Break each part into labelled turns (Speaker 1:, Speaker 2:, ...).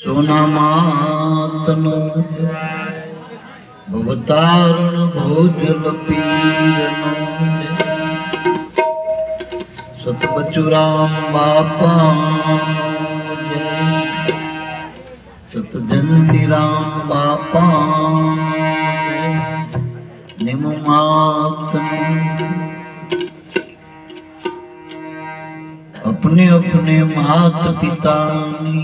Speaker 1: સોનામાતનો ભવતારણ ભોજલ પીરનો સતબચુરામ બાપા સતજંતીરામ બાપા નિમમાતનો अपने अपने मात पितानी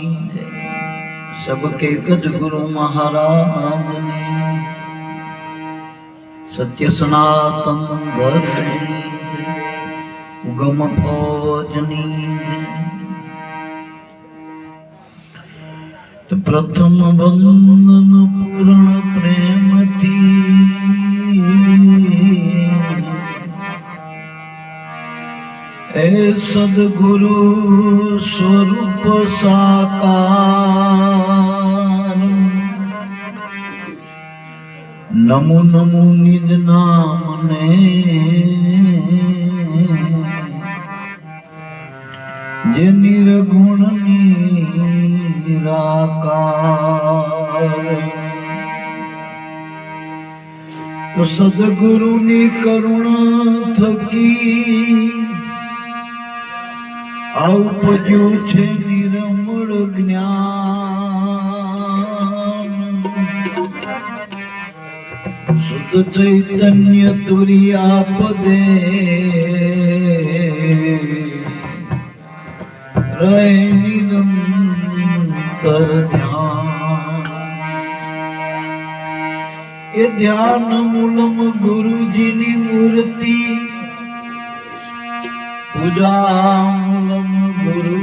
Speaker 1: सबके गजगुरु महाराज ने सत्य सनातन धर्म उगम फौजनी तो प्रथम बंधन पूर्ण प्रेम थी ए सद्गुरु स्वरूप साकार नमो नमो निज नाम ने जे निर्गुण निराकार तो सद्गुरु ની કરુણા થકી ઉપજ્યું છે નિર્મળ જ્ઞાન શુદ્ધ ચૈતન્ય તુર્યા પદે રહે નિરંતર ધ્યાન એ ધ્યાન મૂલમ ગુરુજીની મૂર્તિ પૂજા મૂલમ ગુરુ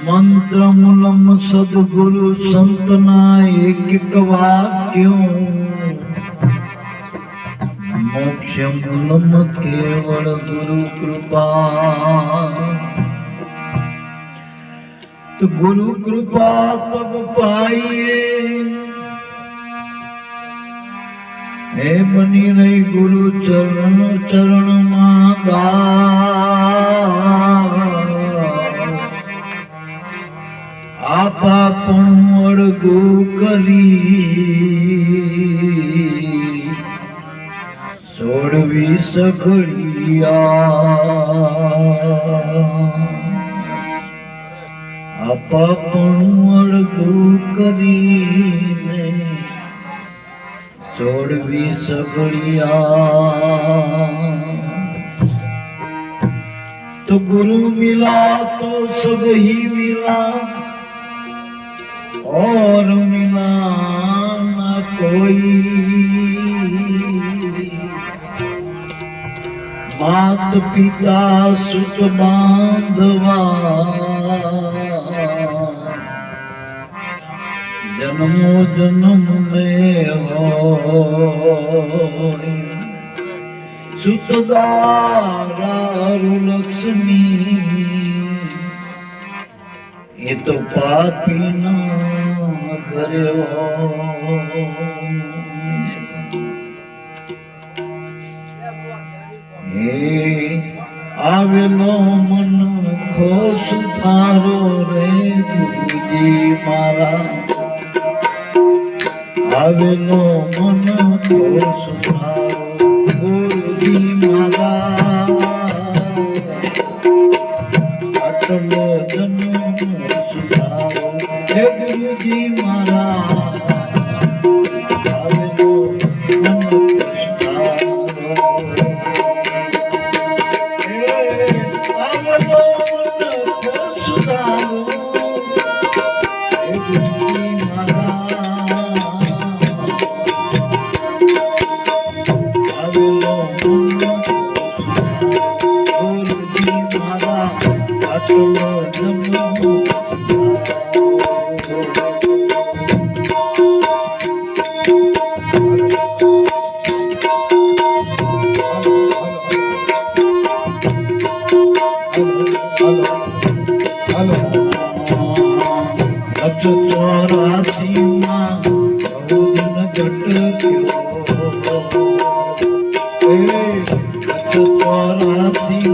Speaker 1: મંત્ર મૂલમ સદગુરુ સંતના એક એક વાક્યો મોક્ષ મૂલમ કેવળ ગુરુ કૃપા તો ગુરુ કૃપા તબ પાઈએ હે બની રહી ગુરુ ચરણ ચરણ માં આપા પણ અડગું કરી છોડવી સઘળિયા આપા પણ અડગું કરીને છોડવી સગળિયા તો ગુરુ મિલા તો सब ही मिला और मिला ना कोई मात पिता सुत बांधवा जन्मो जन्म में हो सुतदारू लक्ष्मी ये तो पापी ना करे आवेलो मन खोस थारो रे गुरुजी मारा आवेलो मन खोस थारो गुरुजी मारा आटलो जन्म सुधारो हे गुरुजी मारा आवेलो मन खोस थारो आवेलो मन खोस थारो हे गुरुजी मारा ચોરાસી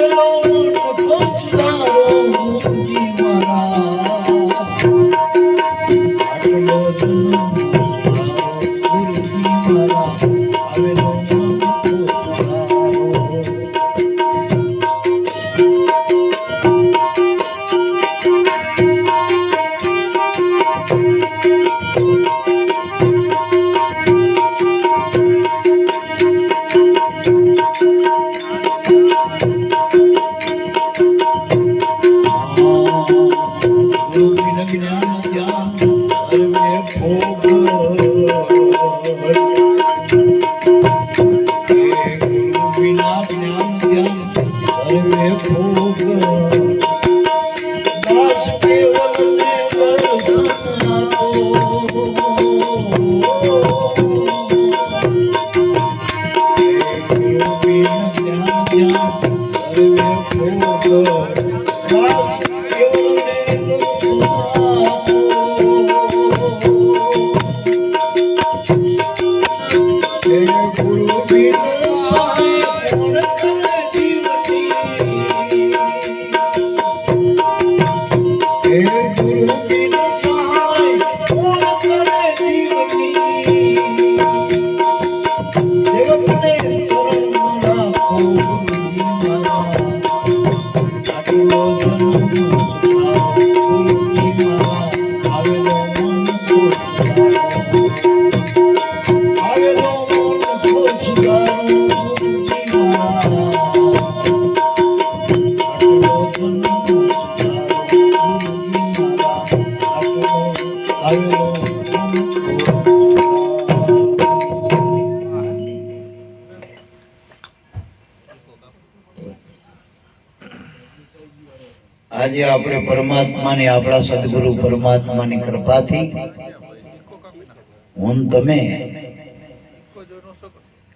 Speaker 1: અવળો બટક્યો ગુરુજી મારા આટલો જન્મ ગુરુજી મારા આવેલો આજે આપણે પરમાત્માની આપણા સદગુરુ પરમાત્માની કૃપાથી હું તમે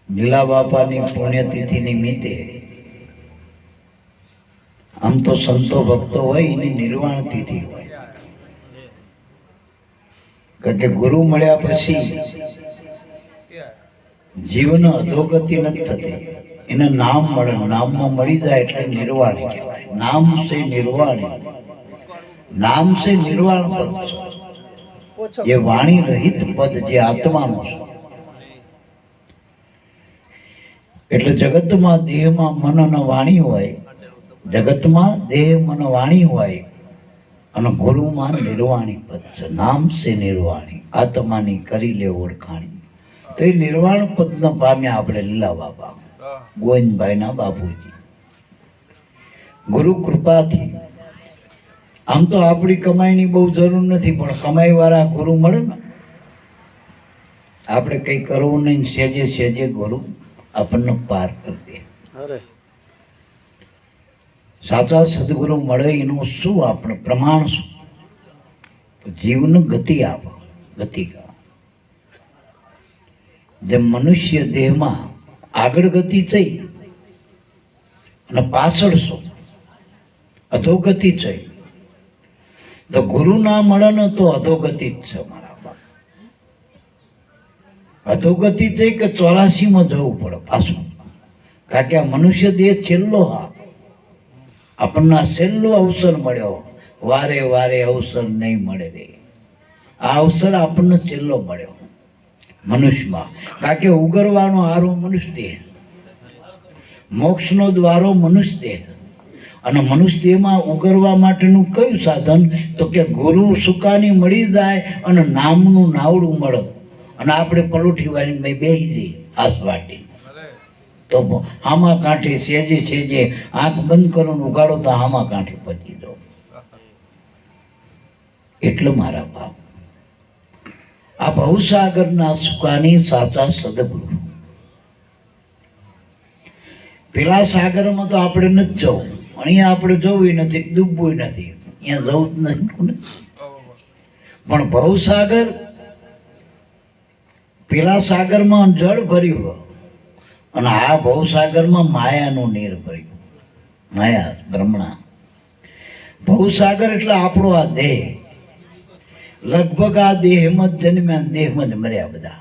Speaker 1: લીલા બાપાની પુણ્યતિથિ નિમિત્તે આમ તો સંતો ભક્તો હોય એની નિર્વાણ તિથિ હોય કારણ કે ગુરુ મળ્યા પછી જીવન અધોગતિ નથી થતી એને નામ મળે નામમાં મળી જાય એટલે નિર્વાણી કહેવાય નામ સે નિર્વાણી નામ સે નિર્વાણ પદ જે વાણી રહિત પદ જે આત્માનું છે એટલે જગતમાં દેહમાં મન અને વાણી હોય જગતમાં દેહ મન વાણી હોય અને ગુરુમાં નિર્વાણી પદ છે નામ સે નિર્વાણી આત્માની કરી લે ઓળખાણી તો એ નિર્વાણ પદને પામ્યા આપણે લીલા બાપા ગોવિંદભાઈના બાપુજી ગુરુ કૃપાથી આમ તો આપણી કમાઈની બહુ જરૂર નથી પણ કમાઈ વાળા ગુરુ મળે ને આપણે કઈ કરવું નહીં સેજે સેજે ગુરુ આપણને પાર કરી દે સાચા સદગુરુ મળે એનું શું આપણે પ્રમાણ શું જીવન ગતિ આપે ગતિ જેમ મનુષ્ય દેહમાં આગળ ગતિ થઈ અને પાછળ શું અધોગતિ થઈ તો ગુરુ ના મળે ને તો અધોગતિ જ છે મારા બાપ અધોગતિ થઈ કે 84 માં જવું પડે પાછું કારણ કે આ મનુષ્ય દેહ છેલ્લો આપણને છેલ્લો અવસર મળ્યો વારે વારે અવસર નહીં મળે રે આ અવસર આપણને છેલ્લો મળ્યો મનુષ્યમાં કારણ કે ઉગરવાનો આરો મનુષ્ય દેહ મોક્ષનો દ્વારો મનુષ્ય દેહ અને મનુષ્ય દેહમાં ઉગરવા માટેનું કયું સાધન તો કે ગુરુ સુકાની મળી જાય અને નામનું નાવડું મળે અને આપણે પલોઠી વાળીને બેસી જઈએ હાથ વાટી તો હામા કાંઠે સેજે સેજે આંખ બંધ કરો ને ઉગાડો તો હામા કાંઠે પચી દો એટલે મારા બાપ આ ભવસાગરના સુકાની સાચા સદગુરુ પેલા સાગરમાં તો આપણે નથી જવું અહીંયા આપણે જવું નથી ડૂબવું નથી અહીંયા જવું જ નથી પણ ભવસાગર પેલા સાગરમાં જળ ભર્યું અને આ ભવસાગરમાં માયાનું નીર ભર્યું માયા બ્રહ્મણા ભવસાગર એટલે આપણો આ દેહ લગભગ આ દેહમાં જ જન્મ્યા દેહમાં જ મર્યા બધા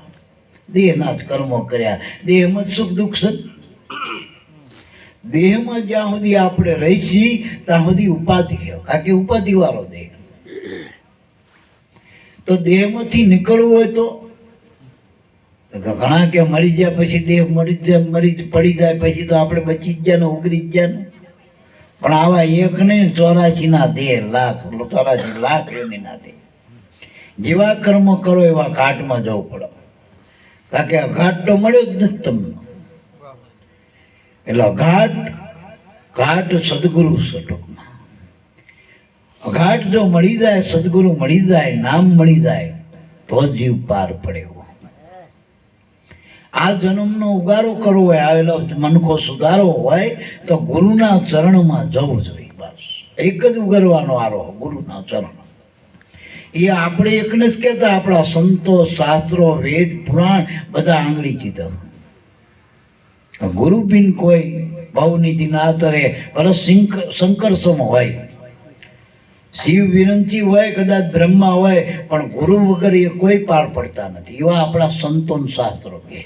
Speaker 1: દેહના જ કર્મો કર્યા દેહમાં જ સુખ દુઃખ છે દેહમાં જ્યાં સુધી આપણે રહીશી ત્યાં સુધી ઉપાધિ છે, કારણ કે ઉપાધિ વાળો દેહ. તો દેહમાંથી નીકળવું હોય તો ઘણા કે મરી ગયા પછી દેહ મરી પડી જાય પછી તો આપણે બચી જ ગયા ને ઉગરી જ ગયા ને. પણ આવા એક ને 84 દેહ લાખ 84 લાખ એમના દેહ. જેવા કર્મ કરો એવા ઘાટમાં જવું પડે, કારણ કે અઘાટ તો મળ્યો જ નથી તમને. એટલે ઘાટ સદગુરુ છે ટૂંકમાં. અઘાટ જો મળી જાય, સદગુરુ મળી જાય, નામ મળી જાય તો જીવ પાર પડે. આ જન્મનો ઉગારો કરવો હોય, આવેલો મનખો સુધારો હોય તો ગુરુના ચરણમાં જવું જોઈએ. બસ એક જ ઉગરવાનો આરો, ગુરુના ચરણ. એ આપણે એકને જ કહેતા, આપણા સંતો, શાસ્ત્રો, વેદ, પુરાણ બધા આંગળી ચીધા. ગુરુ બિન કોઈ ભવનિધિ ના તરે, પરસ શંકર સમ હોય, શિવ વિરંચી હોય, કદાચ બ્રહ્મા હોય, પણ ગુરુ વગર એ કોઈ પાર પડતા નથી. એવા આપણા સંતો શાસ્ત્રો કે.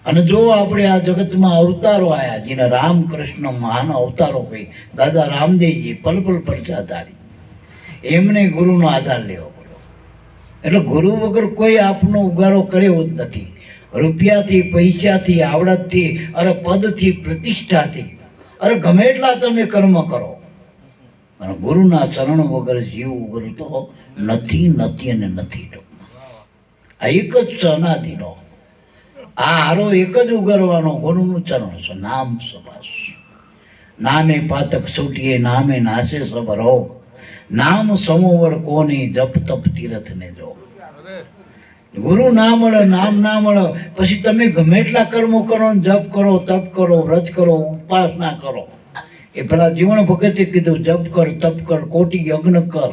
Speaker 1: અને જો આપણે આ જગતમાં અવતારો આવ્યા, જેને રામકૃષ્ણ મહાન અવતારો કહી, દાદા રામદેવજી પલ પલ પરચાધારી, એમને ગુરુનો આધાર લેવો પડ્યો. એટલે ગુરુ વગર કોઈ આપનો ઉગારો કર્યો જ નથી. રૂપિયાથી, પૈસાથી, આવડતથી, અરે પદથી, પ્રતિષ્ઠાથી, અરે ગમે એટલા તમે કર્મ કરો, અને ગુરુના ચરણ વગર જીવ ઉગરતો નથી, નથી અને નથી. આ એક જ છે અનાદિનો. આ હારો એક જ ઉગરવાનો ગુરુનું ચરણ છે. નામ સબાસ નામે પાતક છૂટીએ, નામે નાશે સબ રોગ, નામ સમોવર કોની જપ તપ તીરથ ને જો. ગુરુ ના મળે, નામ ના મળે, પછી તમે ગમે એટલા કર્મો કરો, જપ કરો, તપ કરો, વ્રત કરો, ઉપાસના કરો. એ પેલા જીવન ભગતે કીધું, જપ કર, તપ કર, કોટી યજ્ઞ કર,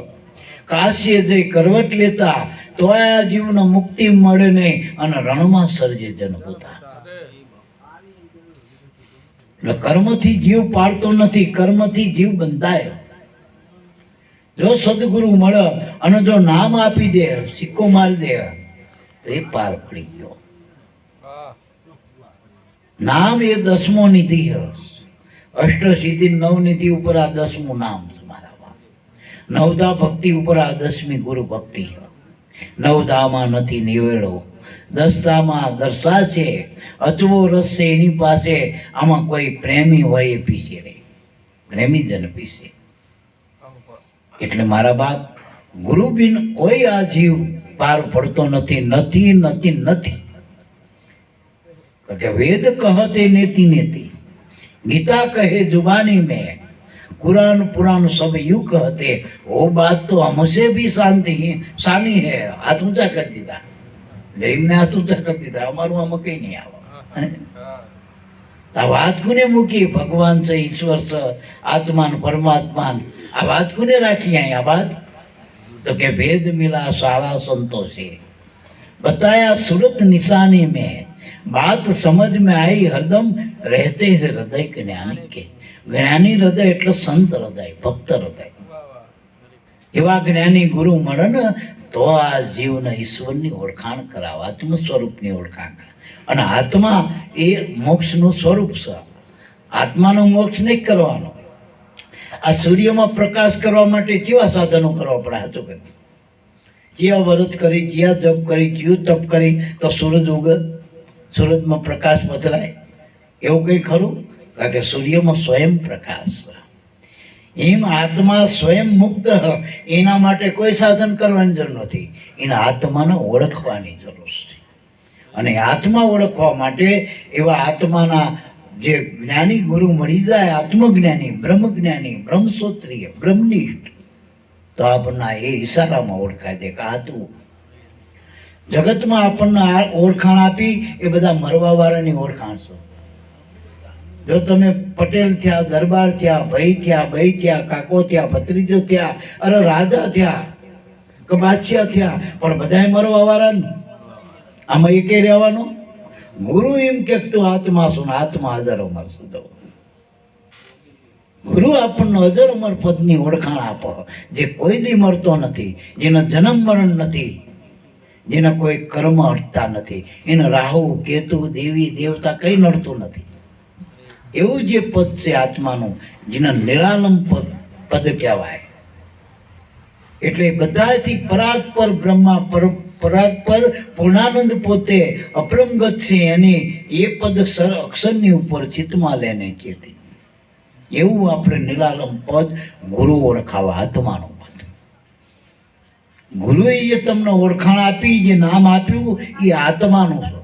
Speaker 1: કાશીએ જઈ કરવટ લેતા તો આ જીવને મુક્તિ મળે નહીં, અને રણમાં સર્જે જનપોતા. એટલે કર્મથી જીવ પાડતો નથી, કર્મથી જીવ બંધાય. જો સદગુરુ મળે અને જો નામ આપી દે, સિક્કો મારી દે, તો એ પાર પડી ગયો. નામ એ 10મો નિધિ છે. અષ્ટસિદ્ધિ 9 નિધિ ઉપર આ 10મું નામ છે મારા. 9ધા ભક્તિ ઉપર આ 10મી ગુરુ ભક્તિ છે. 9ધામાં નથી નિવેડો, 10ધામાં દર્શાશે અચવો રસ છે એની પાસે. આમાં કોઈ પ્રેમી હોય એ પીછે રે, પ્રેમી જન પીછે. એટલે મારા બાપ, ગુરુ બિન કોઈ આ જીવ પાર પડતો નથી, નથી, નથી, નથી. કે વેદ કહતે નેતિ નેતિ, गीता कहे जुबानी में, कुरान पुराण सब यूं कहते, वो बात तो हमसे भी सानी है. हाथ ऊंचा कर दीधा, जैन हाथ ऊंचा कर दीधा, हमारू आમાં કઈ નહીં આવે. આ વાત કોને મૂકી? ભગવાન છે, ઈશ્વર છે, આત્મા ને પરમાત્મા. આ વાત કોને રાખી? આ વાત તો કે भेद मिला सारा संतों से, बताया सूरत निशानी में, बात समझ में आई हरदम, रहते हैं हृदय के ज्ञानी के. જ્ઞાની હૃદય એટલે સંત હૃદય, ભક્ત હૃદય. એવા જ્ઞાની ગુરુ મળે ને તો આ જીવને ઈશ્વરની ઓળખાણ કરાવે, આત્મ સ્વરૂપની ઓળખાણ. અને આત્મા એ મોક્ષનું સ્વરૂપ છે. આત્માનો મોક્ષ નહીં કરવાનો. આ સૂર્યમાં પ્રકાશ કરવા માટે કેવા સાધનો કરવા પડે? હાચું કરી, જ્યાં વ્રત કરી, જ્યાં જપ કરી, જ્યું તપ કરી તો સૂરજ ઉગે, સૂરજમાં પ્રકાશ બદલાય. એવું કંઈ ખરું? કારણ કે સૂર્યમાં સ્વયં પ્રકાશ. એમ આત્મા સ્વયં મુક્ત, એના માટે કોઈ સાધન કરવાની જરૂર નથી. એના આત્માને ઓળખવાની જરૂર છે. અને આત્મા ઓળખવા માટે એવા આત્માના જે જ્ઞાની ગુરુ મળી જાય, આત્મજ્ઞાની, બ્રહ્મજ્ઞાની, બ્રહ્મસૂત્રીય, બ્રહ્મનિષ્ઠ, તો આપણને એ ઈશારામાં ઓળખાય દે કે આ તું. જગતમાં આપણને આ ઓળખાણ આપી એ બધા મરવા વાળાની ઓળખાણ છે. જો તમે પટેલ થયા, દરબાર થયા, ભાઈ થયા, બઈ થયા, કાકો થયા, ભત્રીજો થયા, અરે રાજા થયા કે બાદશાહ થયા, પણ બધાય મરવા વાળા ને. આમાં એકે રહેવાનો. ગુરુ એમ કે તું આત્મા છું ને આત્મા અજર અમર છું. ગુરુ આપણને અજર અમર પદની ઓળખાણ આપો, જે કોઈ દી મરતો નથી, જેનો જન્મ મરણ નથી, જેના કોઈ કર્મ અટતા નથી. એને રાહુ, કેતુ, દેવી, દેવતા કઈ નડતું નથી. એવું જે પદ છે આત્માનું, જેના નિરાલંબ પદ કહેવાય. એટલે બધાથી પરાત્પર બ્રહ્મા પરાત્પર પૂર્ણાનંદ પોતે અપરમગત છે, એની એ પદ અક્ષરની ઉપર ચિત્તમાં લઈને કીધી. એવું આપણે નિરાલંબ પદ ગુરુ ઓળખાવા, આત્માનું પદ. ગુરુએ જે તમને ઓળખાણ આપી, જે નામ આપ્યું, એ આત્માનું છે.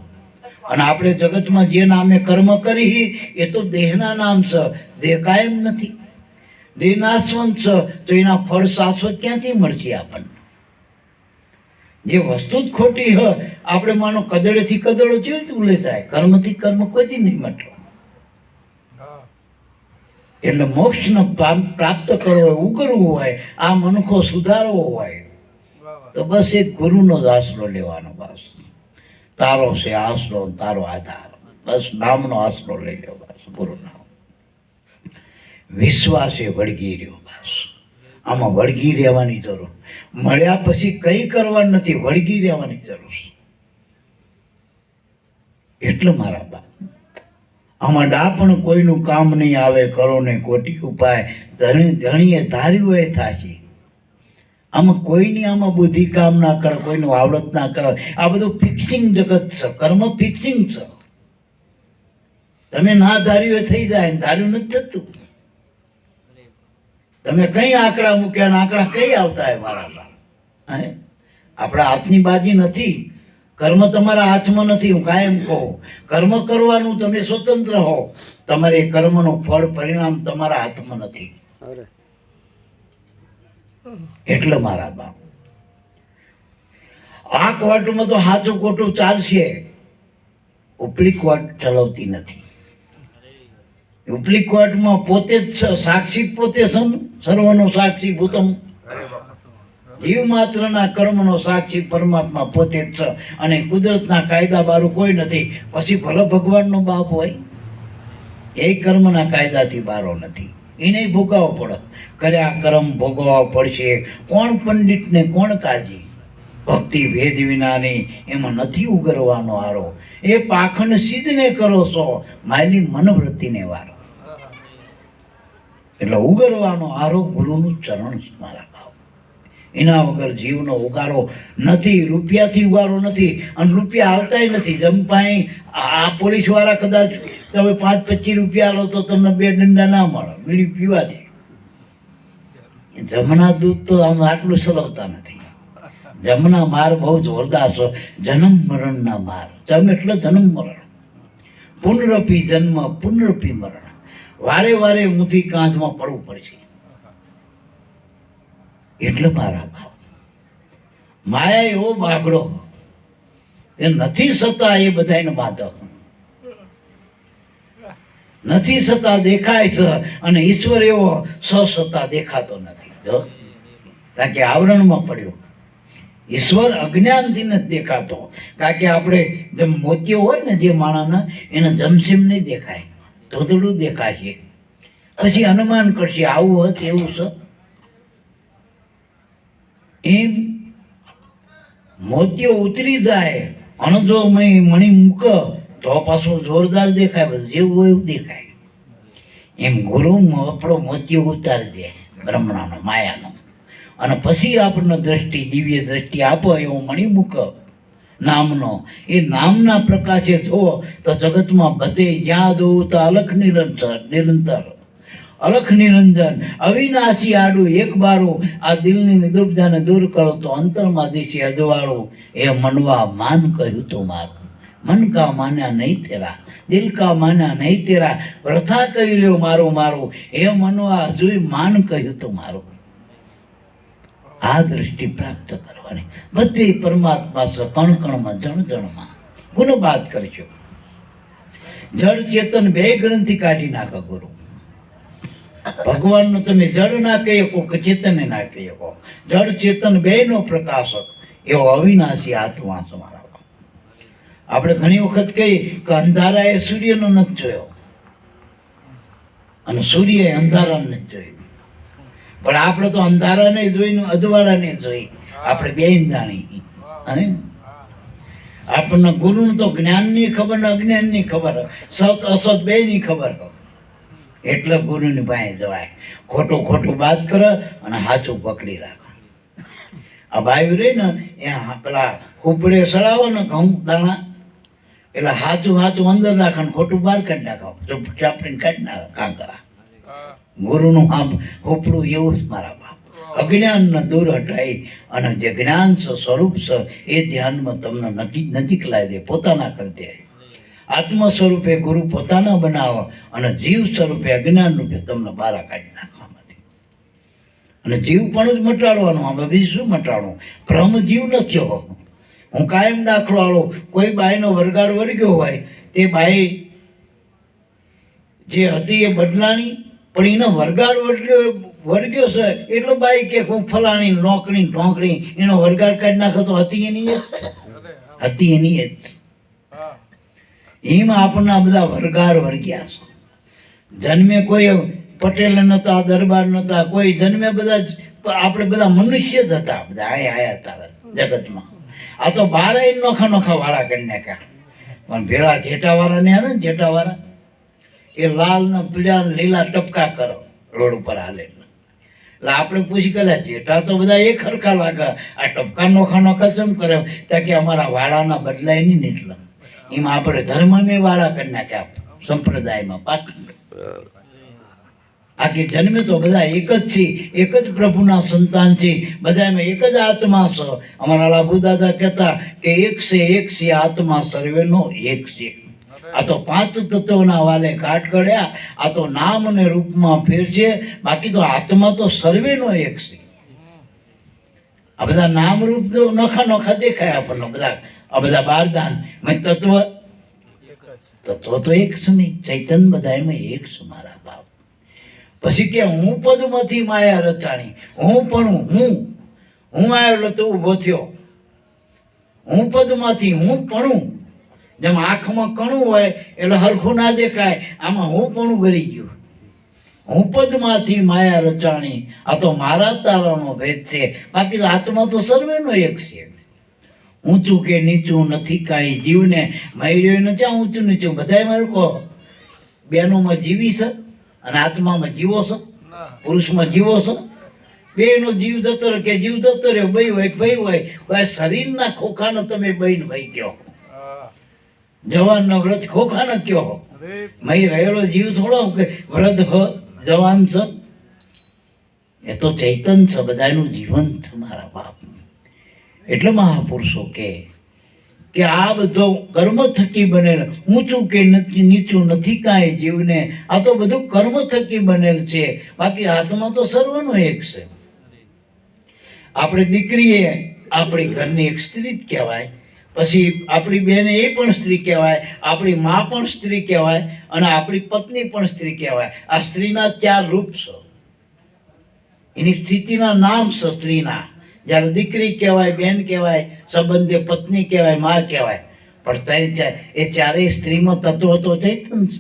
Speaker 1: અને આપણે જગતમાં જે નામે કર્મ કરી એ તો દેહના નામ છે. દેહ કાયમ નથી, દેહ નાશવંત છે, તો એના ફળ શાશ્વત ક્યાંથી મળશે આપણને? જે વસ્તુ જ ખોટી હ, આપણે માનો કદડેથી કદડો કેવી રીતે ઉલે થાય? કર્મથી કર્મ કોઈથી નહીં મટો. એટલે મોક્ષને પ્રાપ્ત કરવો હોય, ઉગરવું હોય, આ મનખો સુધારવો હોય, તો બસ એક ગુરુનો જ આશરો લેવાનો. બસ તારો છે આશરો, તારો આધાર, બસ નામનો આશરો લઈ લો. બસ ગુરુ નામ. વિશ્વાસે વળગી રહ્યો. બસ આમાં વળગી રહેવાની જરૂર. મળ્યા પછી કઈ કરવાનું નથી, વળગી રહેવાની જરૂર. એટલે મારા બા આમાં ડાપણ કોઈનું કામ નહીં આવે, કરો ને કોટી ઉપાય, ધણીએ ધાર્યું એ થાશે. આમાં કોઈની આમાં બુદ્ધિ કામ ના કરે, કોઈનું આવડત ના કરે. આ બધું ફિક્સિંગ જગત છે, કર્મ ફિક્સિંગ છે. તમે ના ધાર્યું એ થઈ જાય, ધાર્યું નથી થતું. તમે કઈ આંકડા મૂક્યા ને આંકડા કઈ આવતા હોય મારા બા? આપણા હાથની બાજી નથી, કર્મ તમારા હાથમાં નથી. હું કાયમ કહું, કર્મ કરવાનું તમે સ્વતંત્ર હો, તમારે કર્મનું ફળ પરિણામ તમારા હાથમાં નથી. એટલે મારા બાપ આ કોર્ટમાં તો સાચું ખોટું ચાલશે, ઉપલી કોર્ટ ચલાવતી નથી. ઉપલી કોર્ટમાં પોતે જ સાક્ષી, પોતે સર્વનો સાક્ષી ભૂતમ, જીવ માત્રના કર્મનો સાક્ષી પરમાત્મા પોતે જ છે. અને કુદરતના કાયદા બારું કોઈ નથી. પછી ભલે ભગવાનનો બાપ હોય, એ કર્મના કાયદાથી બારો નથી. એને ભોગવવો પડે, કર્યા કર્મ ભોગવવા પડશે. કોણ પંડિતને કોણ કાજી? ભક્તિ ભેદ વિનાની, એમાં નથી ઉગરવાનો હારો. એ પાખંડ સિદ્ધને કરો છો, માયની મનવૃત્તિને વારો. એટલે ઉગરવાનો હારો ગુરુનું ચરણ મારા ભાવ. એના વગર જીવનો ઉગારો નથી. રૂપિયાથી ઉગારો નથી, અને રૂપિયા આવતાય નથી. જમપાઈ આ પોલીસ વાળા કદાચ તમે 5-25 રૂપિયા લો તો તમને 2 દંડા ના મળે, બીડી પીવા દે. જમના દૂધ તો આમ આટલું સલવતા નથી. જમના માર બહુ જોરદાર છે. જન્મ મરણના માર. જમ એટલે જન્મ મરણ, પુનરપી જન્મ, પુનરપી મરણ. વારે વારે ઊંધી કાંધમાં પડવું પડશે. એટલે મારા ભાવ માયા એવો બાગડો, એ નથી સતા એ બધાને બાધો, નથી સતા દેખાય છે. અને ઈશ્વર એવો સતા દેખાતો નથી, કારણ કે આવરણમાં પડ્યો. ઈશ્વર અજ્ઞાનથી નથી દેખાતો, કારણ કે આપણે જેમ મોતિયો હોય ને જે માણાના, એને જમસીમ નહીં દેખાય, ધૂંધળું દેખાશે. પછી અનુમાન કરશે આવું હોય તેવું છે. એમ મોતિયો ઉતરી જાય અને જો મણી મૂક તો પાછું જોરદાર દેખાય, બધું જેવું હોય એવું દેખાય. એમ ગુરુ આપણો મોતિયો ઉતારી દે બ્રહ્મણાનો, માયાનો, અને પછી આપણને દ્રષ્ટિ, દિવ્ય દ્રષ્ટિ આપો એવો મણી મૂક નામનો. એ નામના પ્રકાશે જો તો જગતમાં બધે જ્યાં જોવું તો અલખ નિરંતર અલખ નિરંજન અવિનાશી આડું એક બારું. આ દિલની નિદુબ્ધાને દૂર કરો તો અંતરમાં દિશે અજવાળું. એ મનવા માન કહ્યું તો મારું, મન કા માન્યા નહીં તેરા, દિલ કા માન્યા નહીં તેરા. વ્રથા કહી રહ્યો મારું મારું, એ મનવા હજુય માન કહ્યું તો મારું. આ દૃષ્ટિ પ્રાપ્ત કરવાની. બધી પરમાત્મા છે, કણ કણમાં, જણ જણમાં. ગુનો બાદ કરજો. જળ ચેતન 2 ગ્રંથિ કાઢી નાખો ગુરુ. ભગવાનનું તમે જળ ના કહી શકો કે ચેતન ના કહી શકો. જળ ચેતન 2 નો પ્રકાશક એવો અવિનાશી આત્મા છે મારા. આપણે ઘણી વખત કહી કે અંધારાએ સૂર્યનો નથી જોયો અને સૂર્યએ અંધારાને નથી જોયું. પણ આપણે તો અંધારાને જોઈને અજવાળાને જોઈ, આપણે બેન જાણી. અને આપણને ગુરુનું તો જ્ઞાનની ખબર ને અજ્ઞાનની ખબર, સત અસત બેની ખબર. એટલે ગુરુની પાસે જવાય. ખોટું ખોટું બાદ કરે અને સાચું પકડી રાખે. આ બાયું રહી ને એ પેલા ઉપડે સડાવો ને ઘઉં દાણા એટલે સાચું સાચું અંદર રાખે ને ખોટું બહાર કાઢી નાખો. ચાપડીને કાઢી નાખે કાંકરા. ગુરુનું આમ હોપડું એવું જ મારા બાપ. અજ્ઞાનને દૂર હટાવી અને જે જ્ઞાન છે સ્વરૂપ છે એ ધ્યાનમાં તમને નજીક લાવી દે, પોતાના કરી દે. આત્મ સ્વરૂપે ગુરુ પોતાના બનાવો અને જીવ સ્વરૂપે અજ્ઞાન રૂપે તમને બહાર કાઢી નાખવામાંથી. અને જીવ પણ જ મટાડવાનું. આમાં બીજું શું મટાડવું? ભ્રમ જીવ નથી હો. હું કાયમ દાખલો આલો, કોઈ બાઈનો વરગાડ વર્ગ્યો હોય તે બાઈ જે હતી એ બદલાણી, પણ એનો વરગાડ વર્ગ્યો છે એટલે બાઈ કે હું ફલાણી નોકરી ઢોંકણી એનો વરગાડ કાઢી નાખો તો હતી એની જ હતી એની જ. એમાં આપણને બધા વરગાડ વર્ગ્યા છે. જન્મે કોઈ પટેલ નતા, દરબાર નતા, કોઈ જન્મે બધા આપણે બધા મનુષ્ય જ હતા. બધા આયા હતા જગતમાં. આ તો બારે નોખા નોખા વાળા કરી નાખ્યા. પણ ભેળા જેઠાવાળા ને આવે ને જેઠાવાળા એ લાલ ને પીળા ને લીલા ટપકા કરો રોડ ઉપર હાલે. એટલે આપણે પૂછી કર્યા જેઠા તો બધા એક હરખા લાગે, આ ટપકા નોખા નોખા કેમ કરે? ત્યાં કે અમારા વાળાના બદલાય નહીં ને એટલે એમાં આપણે ધર્મને વાળા કરી નાખ્યા. સંપ્રદાયમાં પાછું આખી જન્મે તો બધા એક જ છે, એક જ પ્રભુના સંતાન છે, બધામાં એક જ આત્મા છે. અમારા લાભુ દાદા કહેતા કે એક છે આત્મા સર્વેનો એક છે. આ તો પાંચ તત્વોના વાલે ઘાટ ગળ્યા. આ તો નામ અને રૂપમાં ફેર છે, બાકી તો આત્મા તો સર્વેનો એક છે. આ બધા નામ રૂપ તો નોખા નોખા દેખાય આપણને બધા. આ બધા બારદાન તત્વ તો એક છે નહીં. ચૈતન્ય બધામાં એક છે મારા બાપ. પછી કે હું પદમાંથી માયા રચાણી. હું પણ હું આવ્યો તો ઊભો થયો. હું પદમાંથી હું પણ. જેમ આંખમાં કણું હોય એટલે હરખું ના દેખાય, આમાં હું પણ ગરી ગયું. હું પદમાંથી માયા રચાણી. આ તો મારા તારાનો ભેદ છે, બાકી આત્મા તો સર્વેનો એક છે. ઊંચું કે નીચું નથી કાંઈ. જીવને મયર્યો ને ક્યાં ઊંચું નીચું? બધા મારું કહો બેનોમાં જીવી છે અને આત્મામાં જીવો છો, પુરુષમાં જીવો છો. બેનો જીવ જતો રહે કે જીવ જતો રહ્યો, ભાઈ હોય ભાઈ હોય. શરીરના ખોખાનો તમે બહેન ભાઈ કહો, જવાનનો વ્રત ખોખાનો કયો. મય રહેલો જીવ થોડો કે વ્રત જવાન છે. એ તો ચૈતન છે, બધાનું જીવન છે મારા બાપ. એટલે મહાપુરુષો કે આ બધો કર્મ થકી બનેલ. ઊંચું કે નીચું નથી કાંઈ જીવને. આ તો બધું કર્મ થકી બનેલ છે, બાકી આત્મા તો સર્વનો એક છે. આપણે દીકરીએ આપણી ઘરની એક સ્ત્રી જ કહેવાય, પછી આપણી બેન એ પણ સ્ત્રી કહેવાય, આપણી મા પણ સ્ત્રી કહેવાય અને આપણી પત્ની પણ સ્ત્રી કહેવાય. આ સ્ત્રીના 4 રૂપ છે. એની સ્થિતિના નામ છે સ્ત્રીના. જ્યારે દીકરી કહેવાય, બેન કહેવાય, સંબંધે પત્ની કહેવાય, મા કહેવાય. પણ એ ચારેય સ્ત્રીમાં તત્વ તો ચૈતન છે.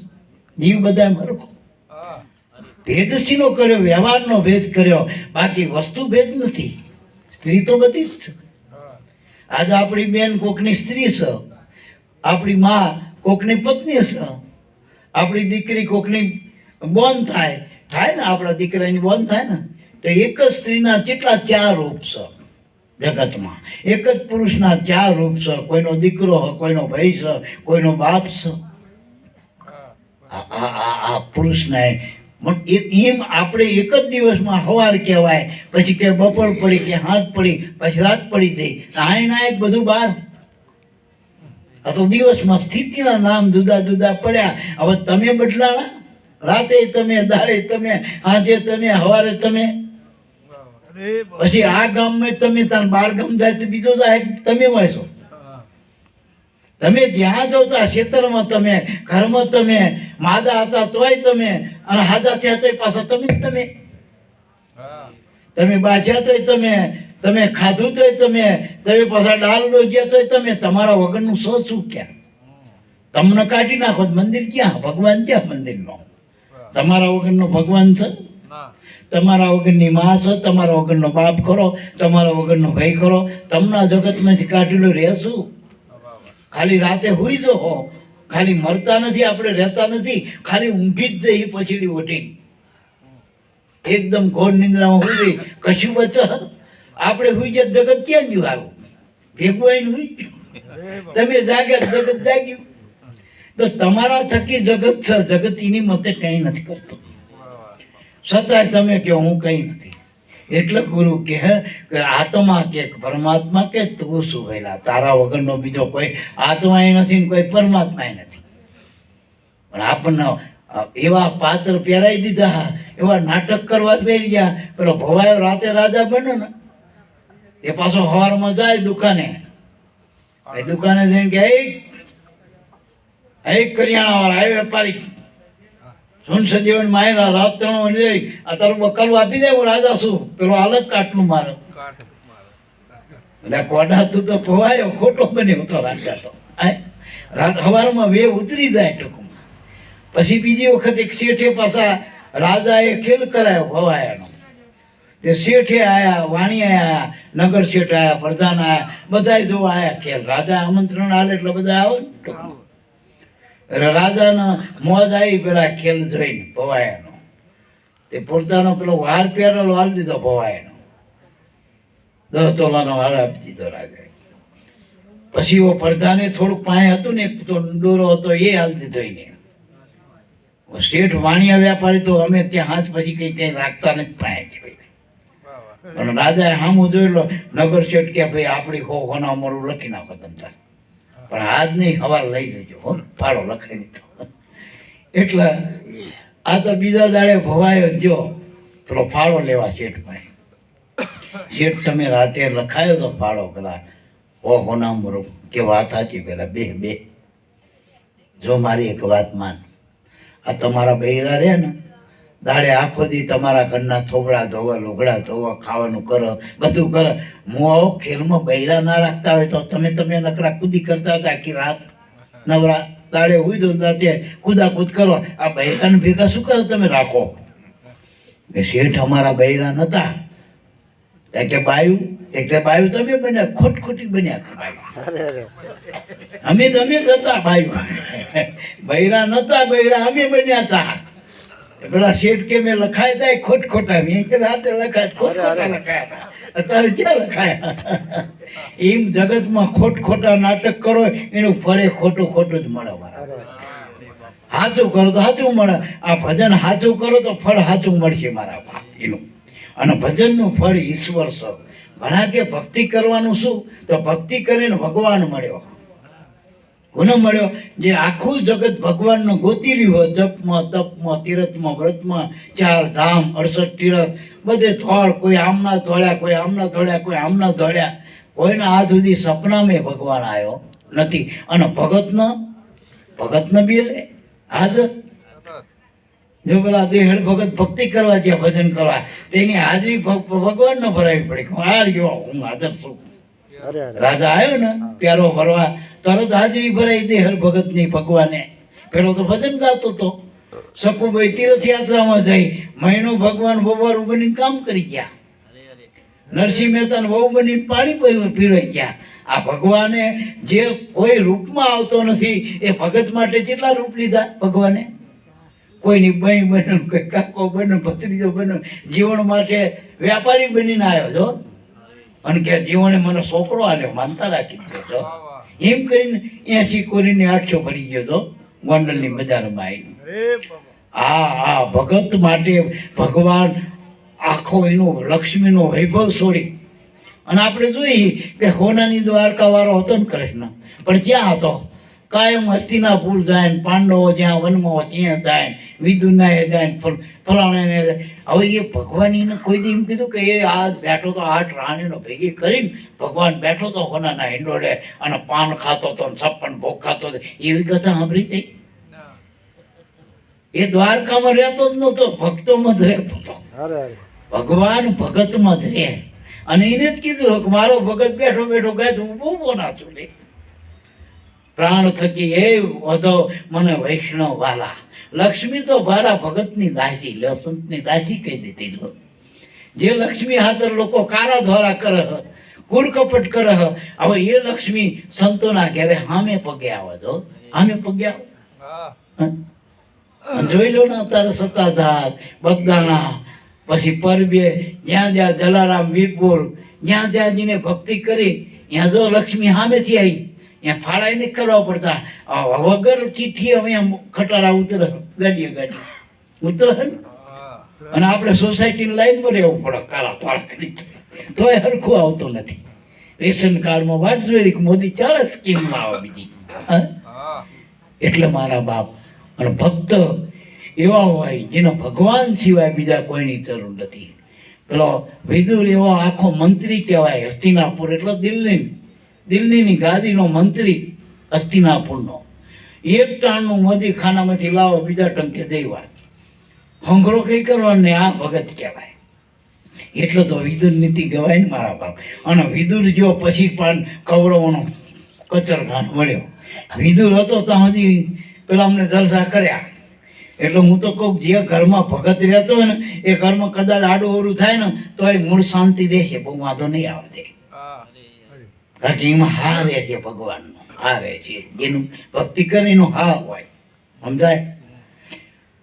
Speaker 1: જીવ બધા મરખો. ભેદ શીનો કર્યો? વ્યવહારનો ભેદ કર્યો, બાકી વસ્તુ ભેદ નથી. સ્ત્રી તો બધી જ છે. આજે આપણી બેન કોકની સ્ત્રી છે, આપણી મા કોકની પત્ની છે, આપણી દીકરી કોકની બોન થાય ને, આપણા દીકરાની બોન થાય ને. તો એક જ સ્ત્રીના કેટલા 4 રૂપ છે જગતમાં. એક જ પુરુષના 4 રૂપ છે. કોઈનો દીકરો હોય, કોઈનો ભાઈ છે, કોઈનો બાપ છે. આ પુરુષના એમ આપણે એક જ દિવસમાં સવાર કહેવાય, પછી કે બપોર પડી, કે હાથ પડી, પછી રાત પડી થઈ. આયના એક બધું બહાર. આ તો દિવસમાં સ્થિતિના નામ જુદા જુદા પડ્યા. હવે તમે બદલાણા. રાતે તમે, દાડે તમે, આજે તમે, સવારે તમે. પછી આ ગામમાં તમે, તાર 12 ગામ જાય તો બીજો જાય તમે હોય છો. તમે જ્યાં જાવ ત્યાં ખેતરમાં તમે, ઘરમાં તમે, માદા હતા તોય તમે, અને હાજા થયા તોય પાછા તમે બાજ્યા તોય તમે ખાધું તોય તમે પાછા ડાલ ડોજ્યા તોય તમે. તમારા વગરનું શું ક્યાં? તમને કાઢી નાખો મંદિર ક્યાં? ભગવાન ક્યાં મંદિરનો? તમારા વગરનો ભગવાન છે? તમારા વગરની માં છો, તમારા વગરનો બાપ કરો, તમારા વગરનો ભાઈ કરો. તમને જગતમાંથી કાઢેલું રહેશું. ખાલી રાતે હુઈ જો ખાલી મરતા નથી, આપણે રહેતા નથી, ખાલી ઊંઘી જ જઈએ પછીડી ઓટી, એકદમ ઘોર નિંદ્રામાં હોઈ ગઈ, કશું બચ આપણે હોઈ ગયા, જગત ક્યાં ગયું? હારું ભેગું આવીને હોઈ ગયું. તમે જાગ્યા, જગત જાગ્યું. તો તમારા થકી જગત છે, જગત એની મતે કંઈ નથી કરતું, છતાંય તમે કહો હું કંઈ નથી. એટલે ગુરુ કહે કે આત્મા કે પરમાત્મા કે તું શું ભેલા, તારા વગરનો બીજો કોઈ આત્મા નથી ને કોઈ પરમાત્મા નથી. પણ આપણને એવા પાત્ર પહેરાઈ દીધા, એવા નાટક કરવા બેસી ગયા. પેલો ભવાયો રાતે રાજા બને ને એ પાછો સવારમાં જાય દુકાને, એ દુકાને જઈને કે એક કરિયાણા વાળા એ વેપારી સુનસજીવન માયના રાત 3 વાગે જઈ આ તારું બકલું આપી દે, હું રાજા છું, પેલો અલગ કાટલું મારે. એટલે કોડા તું તો ભવાયો ખોટો બન્યો તો રાજા તો સવારમાં વેવ ઉતરી જાય ટૂંકમાં. પછી બીજી વખત એક શેઠે પાછા રાજાએ ખેલ કરાયો ભવાયાનો. તે શેઠે આયા, વાણી આયા, નગર શેઠ આયા, પ્રધાન આયા, બધા જોવા આયા ખેલ. રાજા આમંત્રણ આલે એટલે બધા આવે ને ટૂંકમાં. રાજાના મોજ આવી પેલા ખેલ જોઈને ભવાયાનો. તે પોતાનો પેલો વાર પહેરેલો હાલ દીધો ભવાયાનો, 10 તોલાનો વાર આપી દીધો રાજાએ. પછી એવો પ્રધાને થોડુંક પાસે હતું ને એક તો દોરો હતો એ હાલ દીધો એને. શેઠ વાણિયા વ્યાપારી તો અમે ત્યાં હાથ પછી કઈ રાખતા નથી પાસે. પણ રાજાએ સામું જોયેલો, નગર શેઠ કે ભાઈ આપણી હોના અમારું લખી નાખો તમતા, પણ આજ નહીં સવાર લઈ જજો હો, ફાળો લખાઈ દીધો. એટલે આ તો બીજા દાડે ભવાયો જો પેલો ફાળો લેવા શેઠ ભાઈ. શેઠ તમે રાતે લખાયો તો ફાળો પેલા ઓહો નામ કે વાત સાચી, પેલા બે જો મારી એક વાત માન, આ તમારા બૈરા રહ્યા ને દાડે આખો દી તમારા ઘરના થોબડા ધોવા, લુગડા ધોવા, ખાવાનું કરો, બધું કરો. હું આવો ખેલમાં બૈરા ના રાખતા હોય તો તમે નકરા કૂદી કરતા હતા આખી રાત, નવરા દાડે હોય તો રાતે કૂદાકૂદ કરો. આ બૈરાને ભેગા શું કરો તમે રાખો? કે શેઠ અમારા બૈરા નતા, કે બાયું, એટલે બાયું તમે બન્યા, ખોટખોટી બન્યા. અમે જ હતા બાયું, બૈરા નતા, બૈરા અમે બન્યા હતા. પેલા શેઠ કે મેં લખાય થાય ખોટખોટા, મેં કે રાતે લખાય ખોટખોટા લખાયા, અત્યારે ક્યાં લખાયા? એમ જગતમાં ખોટખોટા નાટક કરો એનું ફળે ખોટું ખોટું જ મળે. સાચું કરો તો સાચું મળે. આ ભજન સાચું કરો તો ફળ સાચું મળશે મારા બાપ એનું. અને ભજનનું ફળ ઈશ્વર છે. ઘણા કે ભક્તિ કરવાનું શું, તો ભક્તિ કરીને ભગવાન મળ્યો. કોને મળ્યો? જે આખું જગત ભગવાનને ગોતી રહ્યું હોય, જપમાં, તપમાં, તીરથમાં, વ્રતમાં, 4 ધામ, 68 તીરથ, બધે થોડ, કોઈ આમના થોડ્યા, કોઈ આમના થોડ્યા, કોઈ આમના થોડ્યા, કોઈના આ સુધી સપનામાં ભગવાન આવ્યો નથી. અને ભગતને બી લે હાજર. જો પેલા દેહળ ભગત ભક્તિ કરવા ગયા, ભજન કરવા, તેની હાજરી ભગવાનને ભરાવી પડી. આ ગયો હું હાજર છું. રાજા આવ્યો ને પ્યારો ભરવા, તરત હાજરી ભરાઈ દેહળ ભગતની ભગવાને. પેલો તો ભજન ગાતો હતો. સકુભાઈ તીર્થયાત્રામાં જઈ મહિનો ભગવાન બપોરું બનીને કામ કરી ગયા. નરસિંહ મહેતાને વહુ બનીને પાણી પીવાઈ ગયા. આ ભગવાને જે કોઈ રૂપમાં આવતો નથી એ ભગત માટે કેટલા રૂપ લીધા ભગવાને. કોઈની બહેન બને, કોઈ કાકો બને, ભત્રીજો બને, જીવન માટે વ્યાપારી બનીને આવ્યો છો. અને કે જીવને મને છોકરો આલ્યો, માનતા રાખી દીધો. એમ કરીને 80 કોરીને 800 ભરી ગયો તો ગોંડલની બજારમાં આવીને. આ ભગત માટે ભગવાન આખો એનો લક્ષ્મીનો વૈભવ છોડી. અને આપણે જોઈએ કે હોનાની દ્વારકા વાળો હતો ને કૃષ્ણ, પણ ક્યાં હતો? કાયમ હસ્તિનાપુર જાય ને, પાંડવો જ્યાં વનમાં હોય ત્યાં જાય, વિદુનાએ જાય ને, ફલાણાને જાય. હવે એ ભગવાનને કોઈ દી એમ કીધું કે એ આ બેઠો તો 8 રાણીનો ભેગી કરીને ભગવાન બેઠો તો હોનાના હિંડોળે અને પાન ખાતો તો 56 ભોગ ખાતો હતો, એવી કથા સાંભળી હતી? એ દ્વારકામાં રહેતો જ નતો, ભક્તોમાં જ રહેતો હતો. ભગવાન ભગતમાં જ રહે. અને એને જ કીધું કે મારો ભગત બેઠો બેઠો ગાય તો હું બહુ નાચું લે. પ્રાણ થકી એ વધો મને વૈષ્ણવ વાલા. લક્ષ્મી તો ભારા ભગતની દાસી, લસંતની દાસી કહી દીધી. જે લક્ષ્મી હાથર લોકો કારા ધોરા કરે, કુળ કપટ કરે, હવે એ લક્ષ્મી સંતોના ઘેરે સામે પગે આવે તો આમે પગ્યા જોઈ લો ને અત્યારે સત્તાધાર બગદાણા પછી પરબે જ્યાં જ્યાં જલારામ વીરપુર જ્યાં જ્યાં જેને ભક્તિ કરી ત્યાં જો લક્ષ્મી સામેથી આવી ત્યાં ફાળા નહીં કરવા પડતા વગર ચીઠી હવે આમ ખટારા ઉતરે ગાડીએ ગાડી ઉતરે ને અને આપણે સોસાયટીની લાઈનમાં રહેવું પડે કાળા પાળા કરી તોય હરખું આવતું નથી રેશન કાર્ડમાં વાત જોઈ કે મોદી 40 સ્કીમમાં આવે બીજી એટલે મારા બાપ અને ભક્ત એવા હોય જેનો ભગવાન સિવાય બીજા કોઈની જરૂર નથી. પેલો વિદુર એવો આખો મંત્રી કહેવાય હસ્તિનાપુર એટલે દિલ્હીની ગાદીનો મંત્રી હસ્તિનાપુરનો. એક ટાણનું મોદી ખાનામાંથી લાવો બીજા ટંકે જઈ વાત હંગરો કઈ કરવાનો આ ભગત કહેવાય. એટલે તો વિદુર નીતિ ગવાય ને મારા બાપ. અને વિદુર જો પછી પણ કૌરવોનો કચરઘાટ મળ્યો. વિદુર હતો ત્યાં સુધી પેલા અમને જલસા કર્યા. એટલે હું તો કહું જે ઘરમાં ભગત રહેતો હોય ને એ ઘરમાં કદાચ આડું ઓરું થાય ને તો એ મૂળ શાંતિ રહેશે, બહુ વાંધો નહીં આવે દે. કારણ કે એમાં હા રહે છે, ભગવાનનો હા રહે છે, જેનું ભક્તિ કરે એનું હા હોય, સમજાય.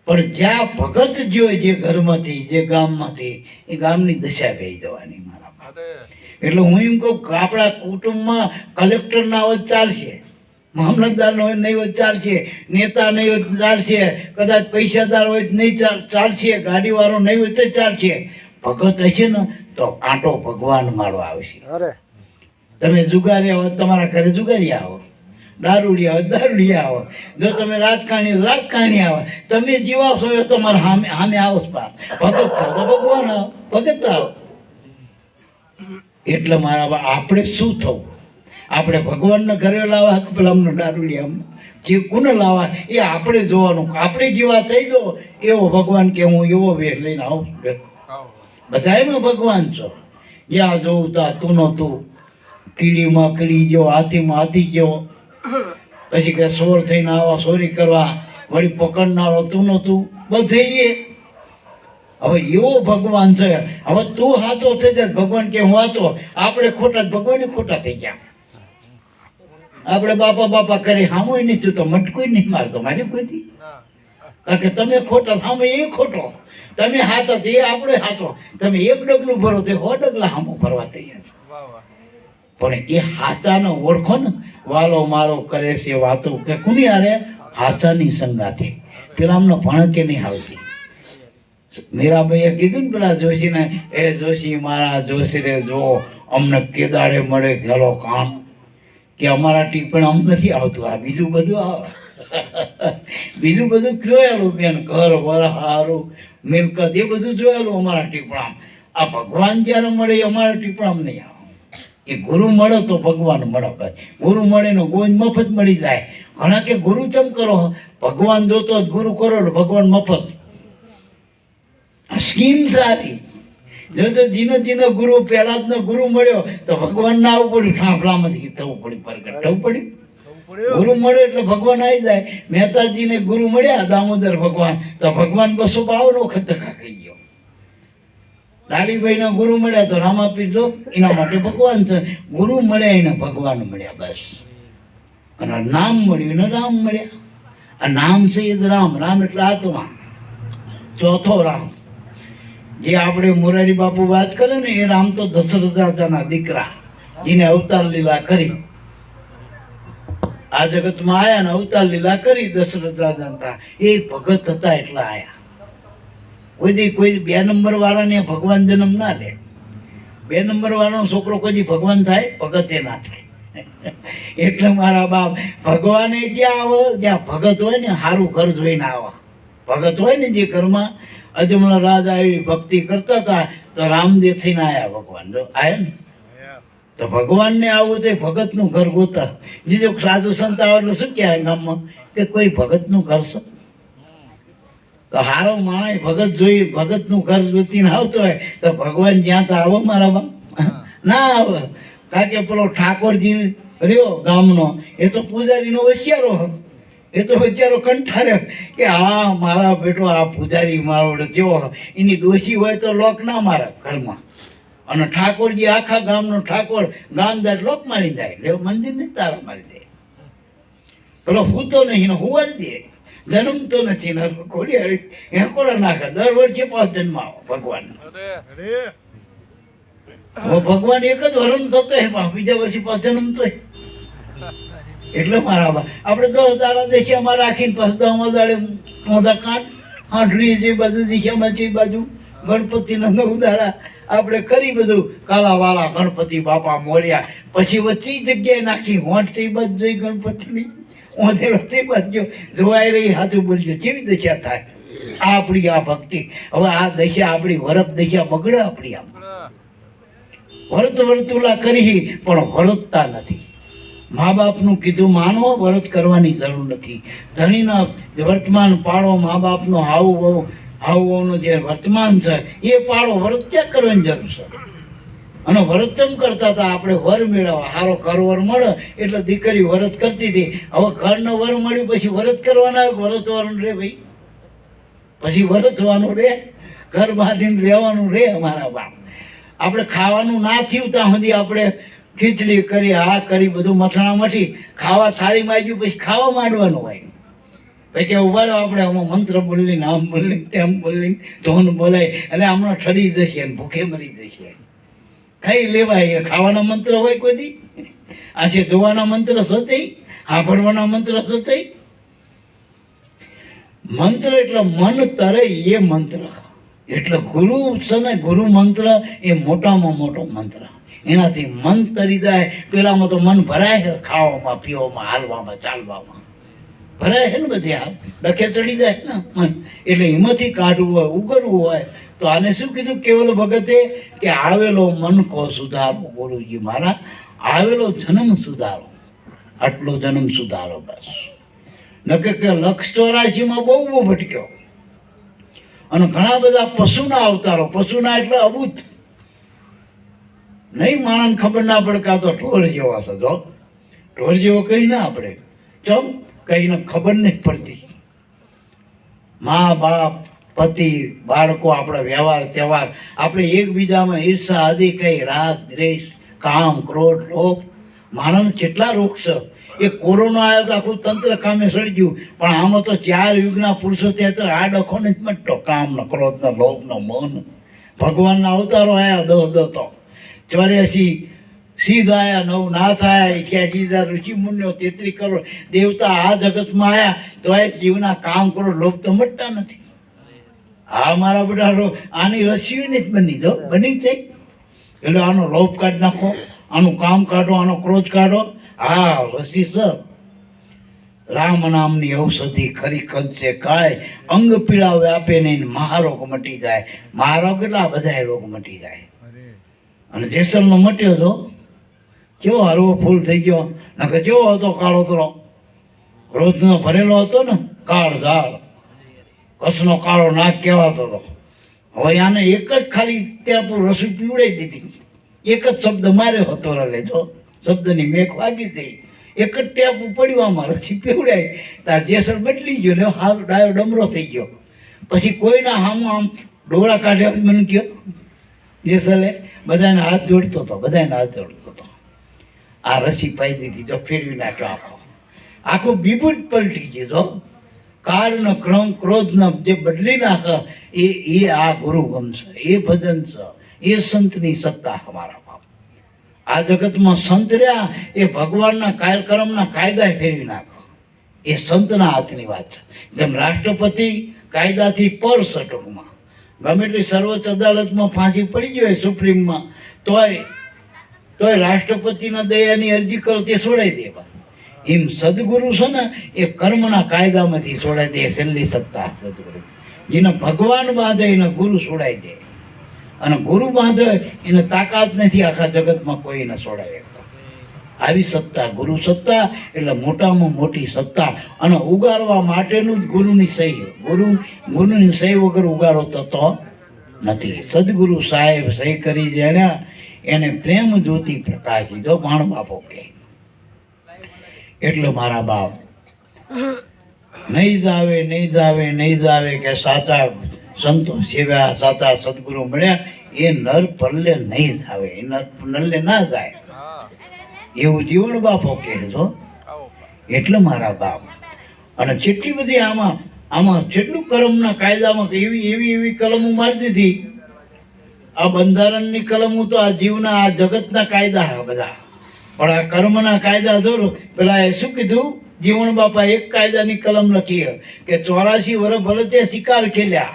Speaker 1: પણ જ્યાં ભગત જોઈ જે ઘરમાંથી જે ગામમાંથી એ ગામની દશા થઈ જવાની મારા બાપ. એટલે હું એમ કહું કે આપણા કુટુંબમાં કલેક્ટર ના હોય ચાલશે, મામલતદાર નો હોય નહીં હોય ચાલશે, નેતા નહીં હોય ચાલશે, કદાચ પૈસાદાર હોય નહીં ચાલશે, ગાડીવાળો નહીં હોય તો ચાલશે. ભગત હશે ને તો આંટો ભગવાન માળો આવશે. તમે જુગારી આવો તમારા ઘરે જુગારી આવો, દારૂડી આવો દારૂડિયા આવો, જો તમે રાજકારણી આવો, તમે જીવાશો એ તમારે સામે આવો જ પા ભગત થાવ તો ભગવાન આવો, ભગત આવો. એટલે મારા આપણે શું થવું? આપણે ભગવાનના ઘરે લાવવા કે પેલા અમને દારૂડિયા જે કોને લાવવા એ આપણે જોવાનું. આપણે જેવા થઈ દો એવો ભગવાન કે હું એવો વેર લઈને આવું છું. બધા એમાં ભગવાન છો. જ્યાં જોઉં ત્યાં તું નો તું, કીડીમાં કીડી જેવો, હાથીમાં હાથી જેવો, પછી કે સોર થઈને આવા ચોરી કરવા, વળી પકડનારો તું નો તું, બધે હવે એવો ભગવાન છે. હવે તું હાથો થઈ જાય ભગવાન કે હું હાથો, આપણે ખોટા ભગવાન ખોટા થઈ ગયા. આપણે બાપા કરી સામું નહીં, તું તો મટકું નહીં મારતો મારી કોઈથી. કારણ કે તમે ખોટા સામે એ ખોટો, તમે હાથો એ આપણે હાથો. તમે એક ડગલું ભરો તો 100 ડગલા સામું ભરવા તૈયાર. પણ એ હાચાનો ઓળખો ને, વાલો મારો કરે છે વાતો કે કોની હારે? હાચાની સંગાથી. પેલા અમને ભણકે નહીં આવતી. મીરાબાઈએ કીધું ને પેલા જોશીને, એ જોશી મારા જોશી રે જો અમને કેદાડે મળે ઘેલો કામ, કે અમારા ટીપણ અમ નથી આવતું, આ બીજું બધું આવે. બીજું બધું જોયેલું બેન, ઘર વરહારું મિલકત એ બધું જોયેલું અમારા ટીપણામ. આ ભગવાન જ્યારે મળે એ અમારા ટીપણામ નહીં આવે. એ ગુરુ મળે તો ભગવાન મળે. બસ ગુરુ મળે ને ગોવિંદ મફત મળી જાય. ઘણા કે ગુરુ ચમ કરો, ભગવાન જોતો જ ગુરુ કરો ને ભગવાન મફત. સ્કીમ સારી. જો જીનો ગુરુ પહેલા જ ગુરુ મળ્યો તો ભગવાન ના આવવું પડ્યું, ઠાંફલામાંથી થવું પડ્યું, પ્રગટ થવું પડ્યું. ગુરુ મળે એટલે ભગવાન આવી જાય. મહેતાજીને ગુરુ મળ્યા દામોદર ભગવાન, તો ભગવાન 252 વખત ધક્કા ખાઈ ગયો. લાલીભાઈના ગુરુ મળ્યા તો રામાપીર જો એના માટે ભગવાન છે. ગુરુ મળ્યા એને ભગવાન મળ્યા બસ. અને નામ મળ્યું એને રામ મળ્યા. આ નામ છે એ જ રામ. રામ એટલે આત્મા, ચોથો રામ. જે આપણે મોરારી બાપુ વાત કરે ને એ રામ તો દશરથ રાજાના દીકરા, જેને અવતાર લીલા કરી આ જગતમાં આયા ને અવતાર લીલા કરી દશરથ રાજા. એ ભગત હતા એટલા આયા. કોઈ 2 નંબર વાળાને ભગવાન જન્મ ના લે. 2 નંબર વાળાનો છોકરો કોઈ ભગવાન થાય? ભગતે ના થાય. એટલે મારા બાપ ભગવાને જ્યાં આવે જ્યાં ભગત હોય ને સારું ઘર જોઈને આવે. ભગત હોય ને જે ઘરમાં અજમલા રાજા એવી ભક્તિ કરતા હતા તો રામદેવ થઈને આયા ભગવાન. જો આયા ને તો ભગવાનને આવું તો ભગતનું ઘર ગોતા. બીજો સાધુ સંત આવે એટલે શું કહેવાય ગામમાં કે કોઈ ભગતનું ઘર છે? તો હારો માણસ ભગત જોઈ ભગતનું ઘર જોતીને આવતો હોય તો ભગવાન જ્યાં તો આવો મારા બાપ ના આવે. કારણ કે પેલો ઠાકોરજી રહ્યો ગામનો એ તો પૂજારીનો હોશિયારો, એ તો બિચારો કંઠારે કે હા મારા બેટો આ પૂજારી મારો જેવો એની ડોશી હોય તો લોક ના મારે ઘરમાં. અને ઠાકોરજી આખા ગામનો ઠાકોર ગામદાર લોક મારી જાય, એટલે મંદિર ને તારા મારી દે. પેલો હૂતો નહીં ને હુવાડી દે, જન્મતો નથી ને ખોડિયાળી હેકોડા નાખે. દર વર્ષે 5 જન્મ આવો ભગવાન. હવે ભગવાન એક જ વરણ થતો હે, બીજા વર્ષે 5 જન્મ તો એટલે મારા બા આપણે 10 દાડા દેશિયામાં રાખીને પછી 10મા દાડે મોઢા કાઢ આંઠડી જે બાજુ દેશિયામાં જે બાજુ ગણપતિના 9 દાડા આપણે કરી બધું કાલાવાલા ગણપતિ બાપા મોર્યા. પછી વચ્ચે જગ્યાએ નાખી હોંઠ તે બાજુ જોઈ ગણપતિની ઓંધેડો તે બાજુ જોવાઈ રહી. હાથું બોલજો કેવી દશા થાય આપણી આ ભક્તિ. હવે આ દશા આપણી વરત દશા બગડે આપણી. આમ વરત વર્તુલા કરી પણ વરતતા નથી. મા બાપનું કીધું માનો, વરત કરવાની જરૂર નથી. ધણીના વર્તમાન પાડો, મા બાપનો હાવનો જે વર્તમાન છે એ પાડો. વરત ક્યાં કરવાની જરૂર છે? અને વરત કેમ કરતા હતા? આપણે વર મેળવવા સારો ઘરવર મળે એટલે દીકરી વરત કરતી હતી. હવે ઘરનો વર મળ્યું પછી વરત કરવાના, વરતવાનું રે ભાઈ, પછી વરતવાનું રે, ઘર બાંધીને રહેવાનું રે. અમારા બાપ આપણે ખાવાનું ના થયું ત્યાં સુધી આપણે ખીચડી કરી, આ કરી, બધું મથણા મઠી ખાવા થાળી માંગ્યું પછી ખાવા માંડવાનું હોય. પછી ઉભા રહો આપણે આમાં મંત્ર બોલીને આમ બોલીને તેમ બોલીને ધોન બોલાય એટલે હમણાં ઠરી જશે અને ભૂખે મરી જશે. ખાઈ લેવાય. ખાવાના મંત્ર હોય કોઈ દી? આ છે જોવાના મંત્ર સચઈ, સાંભળવાના મંત્ર સચઈ. મંત્ર એટલે મન તરે એ મંત્ર. એટલે ગુરુ છે ને, ગુરુ મંત્ર એ મોટામાં મોટો મંત્ર. એનાથી મન તરી જાય. પેલામાં તો મન ભરાય છે, ખાવામાં, પીવામાં, હાલવામાં, ચાલવામાં ભરાય છે ને બધી. આ ડખે ચડી જાય ને મન. એટલે એમાંથી કાઢવું હોય, ઉગરવું હોય તો આને શું કીધું કેવલ ભગતે કે આવેલો મન કો સુધારો. ગુરુજી મારા આવેલો જન્મ સુધારો, આટલો જન્મ સુધારો બસ. નકર કે 184માં બહુ ભટક્યો. અને ઘણા બધા પશુના અવતારો. પશુના એટલે અબૂત નહીં, માણસને ખબર ના પડે કે આ તો ઢોર જેવા છે. જો ઢોર જેવો કઈ ના આપણે ચમ કઈને ખબર નથી પડતી. મા બાપ, પતિ, બાળકો, આપણા વ્યવહાર તહેવાર, આપણે એકબીજામાં ઈર્ષા આદિ કઈ, રાગ દ્વેષ, કામ, ક્રોધ, લોભ. માણસ કેટલા રોગ છે. એ કોરોના આવ્યો તો આખું તંત્ર કામે સડી ગયું. પણ આમાં તો 4 યુગના પુરુષો ત્યાં તો આ ડખો નથી મટતો. કામનો, ક્રોધનો, લોભનો, મોહનો. ભગવાનના અવતારો આવ્યા 10 તો 84 સિદ્ધ આયા, 9 નાથ આયા, 88,000 ઋષિ મુનિઓ, 33 કરોડ દેવતા આ જગતમાં આયા. તો એ જીવના કામ કરો, લોભ તો મટતા નથી. હા મારા બધા આની રસી નથી બની. જો બની જાય એટલે આનો લોભ કાઢી નાખો, આનું કામ કાઢો, આનો ક્રોધ કાઢો. હા રસી સર રામ નામની ઔષધિ ખરી ખંચે કાય. અંગ પીડા વ્યાપે નહીં, મહારોગ મટી જાય. મહારોગ એટલા બધા રોગ મટી જાય. અને જેસલનો મટ્યો તો કેવો હરવો ફૂલ થઈ ગયો. નકર કેવો હતો કાળો તરો, ક્રોધનો ભરેલો હતો ને, કાળ ઝાડ, કસનો કાળો નાક કહેવાતો હતો. હવે આને એક જ ખાલી ત્યાં રસોઈ પીવડાવી દીધી. એક જ શબ્દ માર્યો હતો. લેજો શબ્દની મેઘ વાગી ગઈ. એક જ ટેપ પડ્યું આમાં, રસી પીવડાય તાર જેસલ બદલી ગયો ને હાલ ડાયો ડમરો થઈ ગયો. પછી કોઈના હામું આમ ડોળા કાઢ્યા મને કયો જેસલે બધાને હાથ જોડતો હતો, બધાને હાથ જોડતો હતો. આ રસી પાઈ દીધી. જો ફેરવી નાખ્યો આખો વિભૂત પલટી ગયો. કાળનો ક્રમ ક્રોધનો જે બદલી નાખે એ આ ગુરુ ગમશે, એ ભજન છે, એ સંતની સત્તા. અમારા બાપ આ જગતમાં સંત રહ્યા એ ભગવાનના કાર્યક્રમના કાયદા ફેરવી નાખો. એ સંતના હાથની વાત છે. જેમ રાષ્ટ્રપતિ કાયદાથી પર છે. ટૂંકમાં ગમે એટલી સર્વોચ્ચ અદાલતમાં ફાંસી પડી ગઈ હોય સુપ્રીમમાં, તોય રાષ્ટ્રપતિના દયાની અરજી કરો તે છોડાઈ દેવા. એમ સદગુરુ છે ને એ કર્મના કાયદામાંથી છોડાઈ દે. છેલ્લી સત્તા સદગુરુ. જેને ભગવાન બાંધે એને ગુરુ છોડાઈ દે. અને ગુરુ બાંધે એને તાકાત નથી આખા જગતમાં કોઈને છોડાવે. આવી સત્તા ગુરુ સત્તા એટલે મોટામાં મોટી સત્તા. અને ઉગારવા માટેનું જ ગુરુની સહી. ગુરુની સહી વગર ઉગારો થતો નથી. સદગુરુ સાહેબ સહી કરી જેને એને પ્રેમ જ્યોતિ પ્રકાશી. જો માણ બાપો કે એટલે મારા બાપ નહીં જાવે કે સાચા સંતો સેવ્યા, સાચા સદગુરુ મળ્યા એ નર પરલે નહીં જાવે, એ નરલે ના જાય. એવું જીવન બાપો કહે છો. એટલે મારા બાપ અને જેટલી બધી આમાં જેટલું કર્મના કાયદામાં એવી કલમો મારી દીધી. આ બંધારણની કલમો તો આ જીવના આ જગતના કાયદા છે બધા, પણ આ કર્મના કાયદા જોરો. પેલા એ શું કીધું, જીવન બાપા એક કાયદાની કલમ લખી કે 84 વર્ષ ભલે તે શિકાર ખેલ્યા,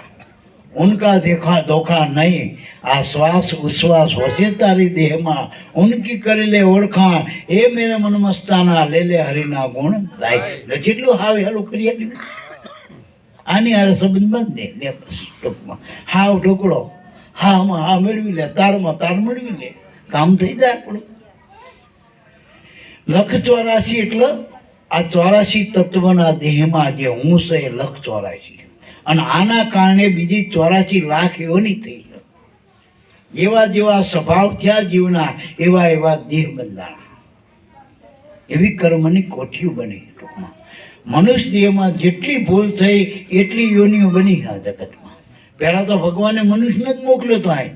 Speaker 1: ઉનકા દેખા ધોખા નહીં. આ શ્વાસ ઉશ્વાસ હોશે તારી દેહમાં, ઉનકી કરી લે ઓળખાણ, એ મેરે મન મસ્તાના લે લે હરિના ગુણ ગાય. એટલે જેટલું હાવ હેલું કરીએ આની હારે સંબંધ બાંધી દે બસ ટૂંકમાં. હાવ ઢોકળો, હા મેળવી લે, તારમાં તાર મેળવી લે, કામ થઈ જાય આપણું. લખ 84 એટલે આ 84 તત્વના દેહમાં જે હું છે એ લખ 84, અને આના કારણે બીજી 84 લાખ યોની થઈ. જેવા જેવા સ્વભાવ થયા જીવના એવા દેહ બંધાણા, એવી કર્મની કોઠીઓ બની. ટૂંકમાં મનુષ્ય દેહમાં જેટલી ભૂલ થઈ એટલી યોનિઓ બની આ જગતમાં. પહેલા તો ભગવાને મનુષ્યને જ મોકલ્યો તો આય,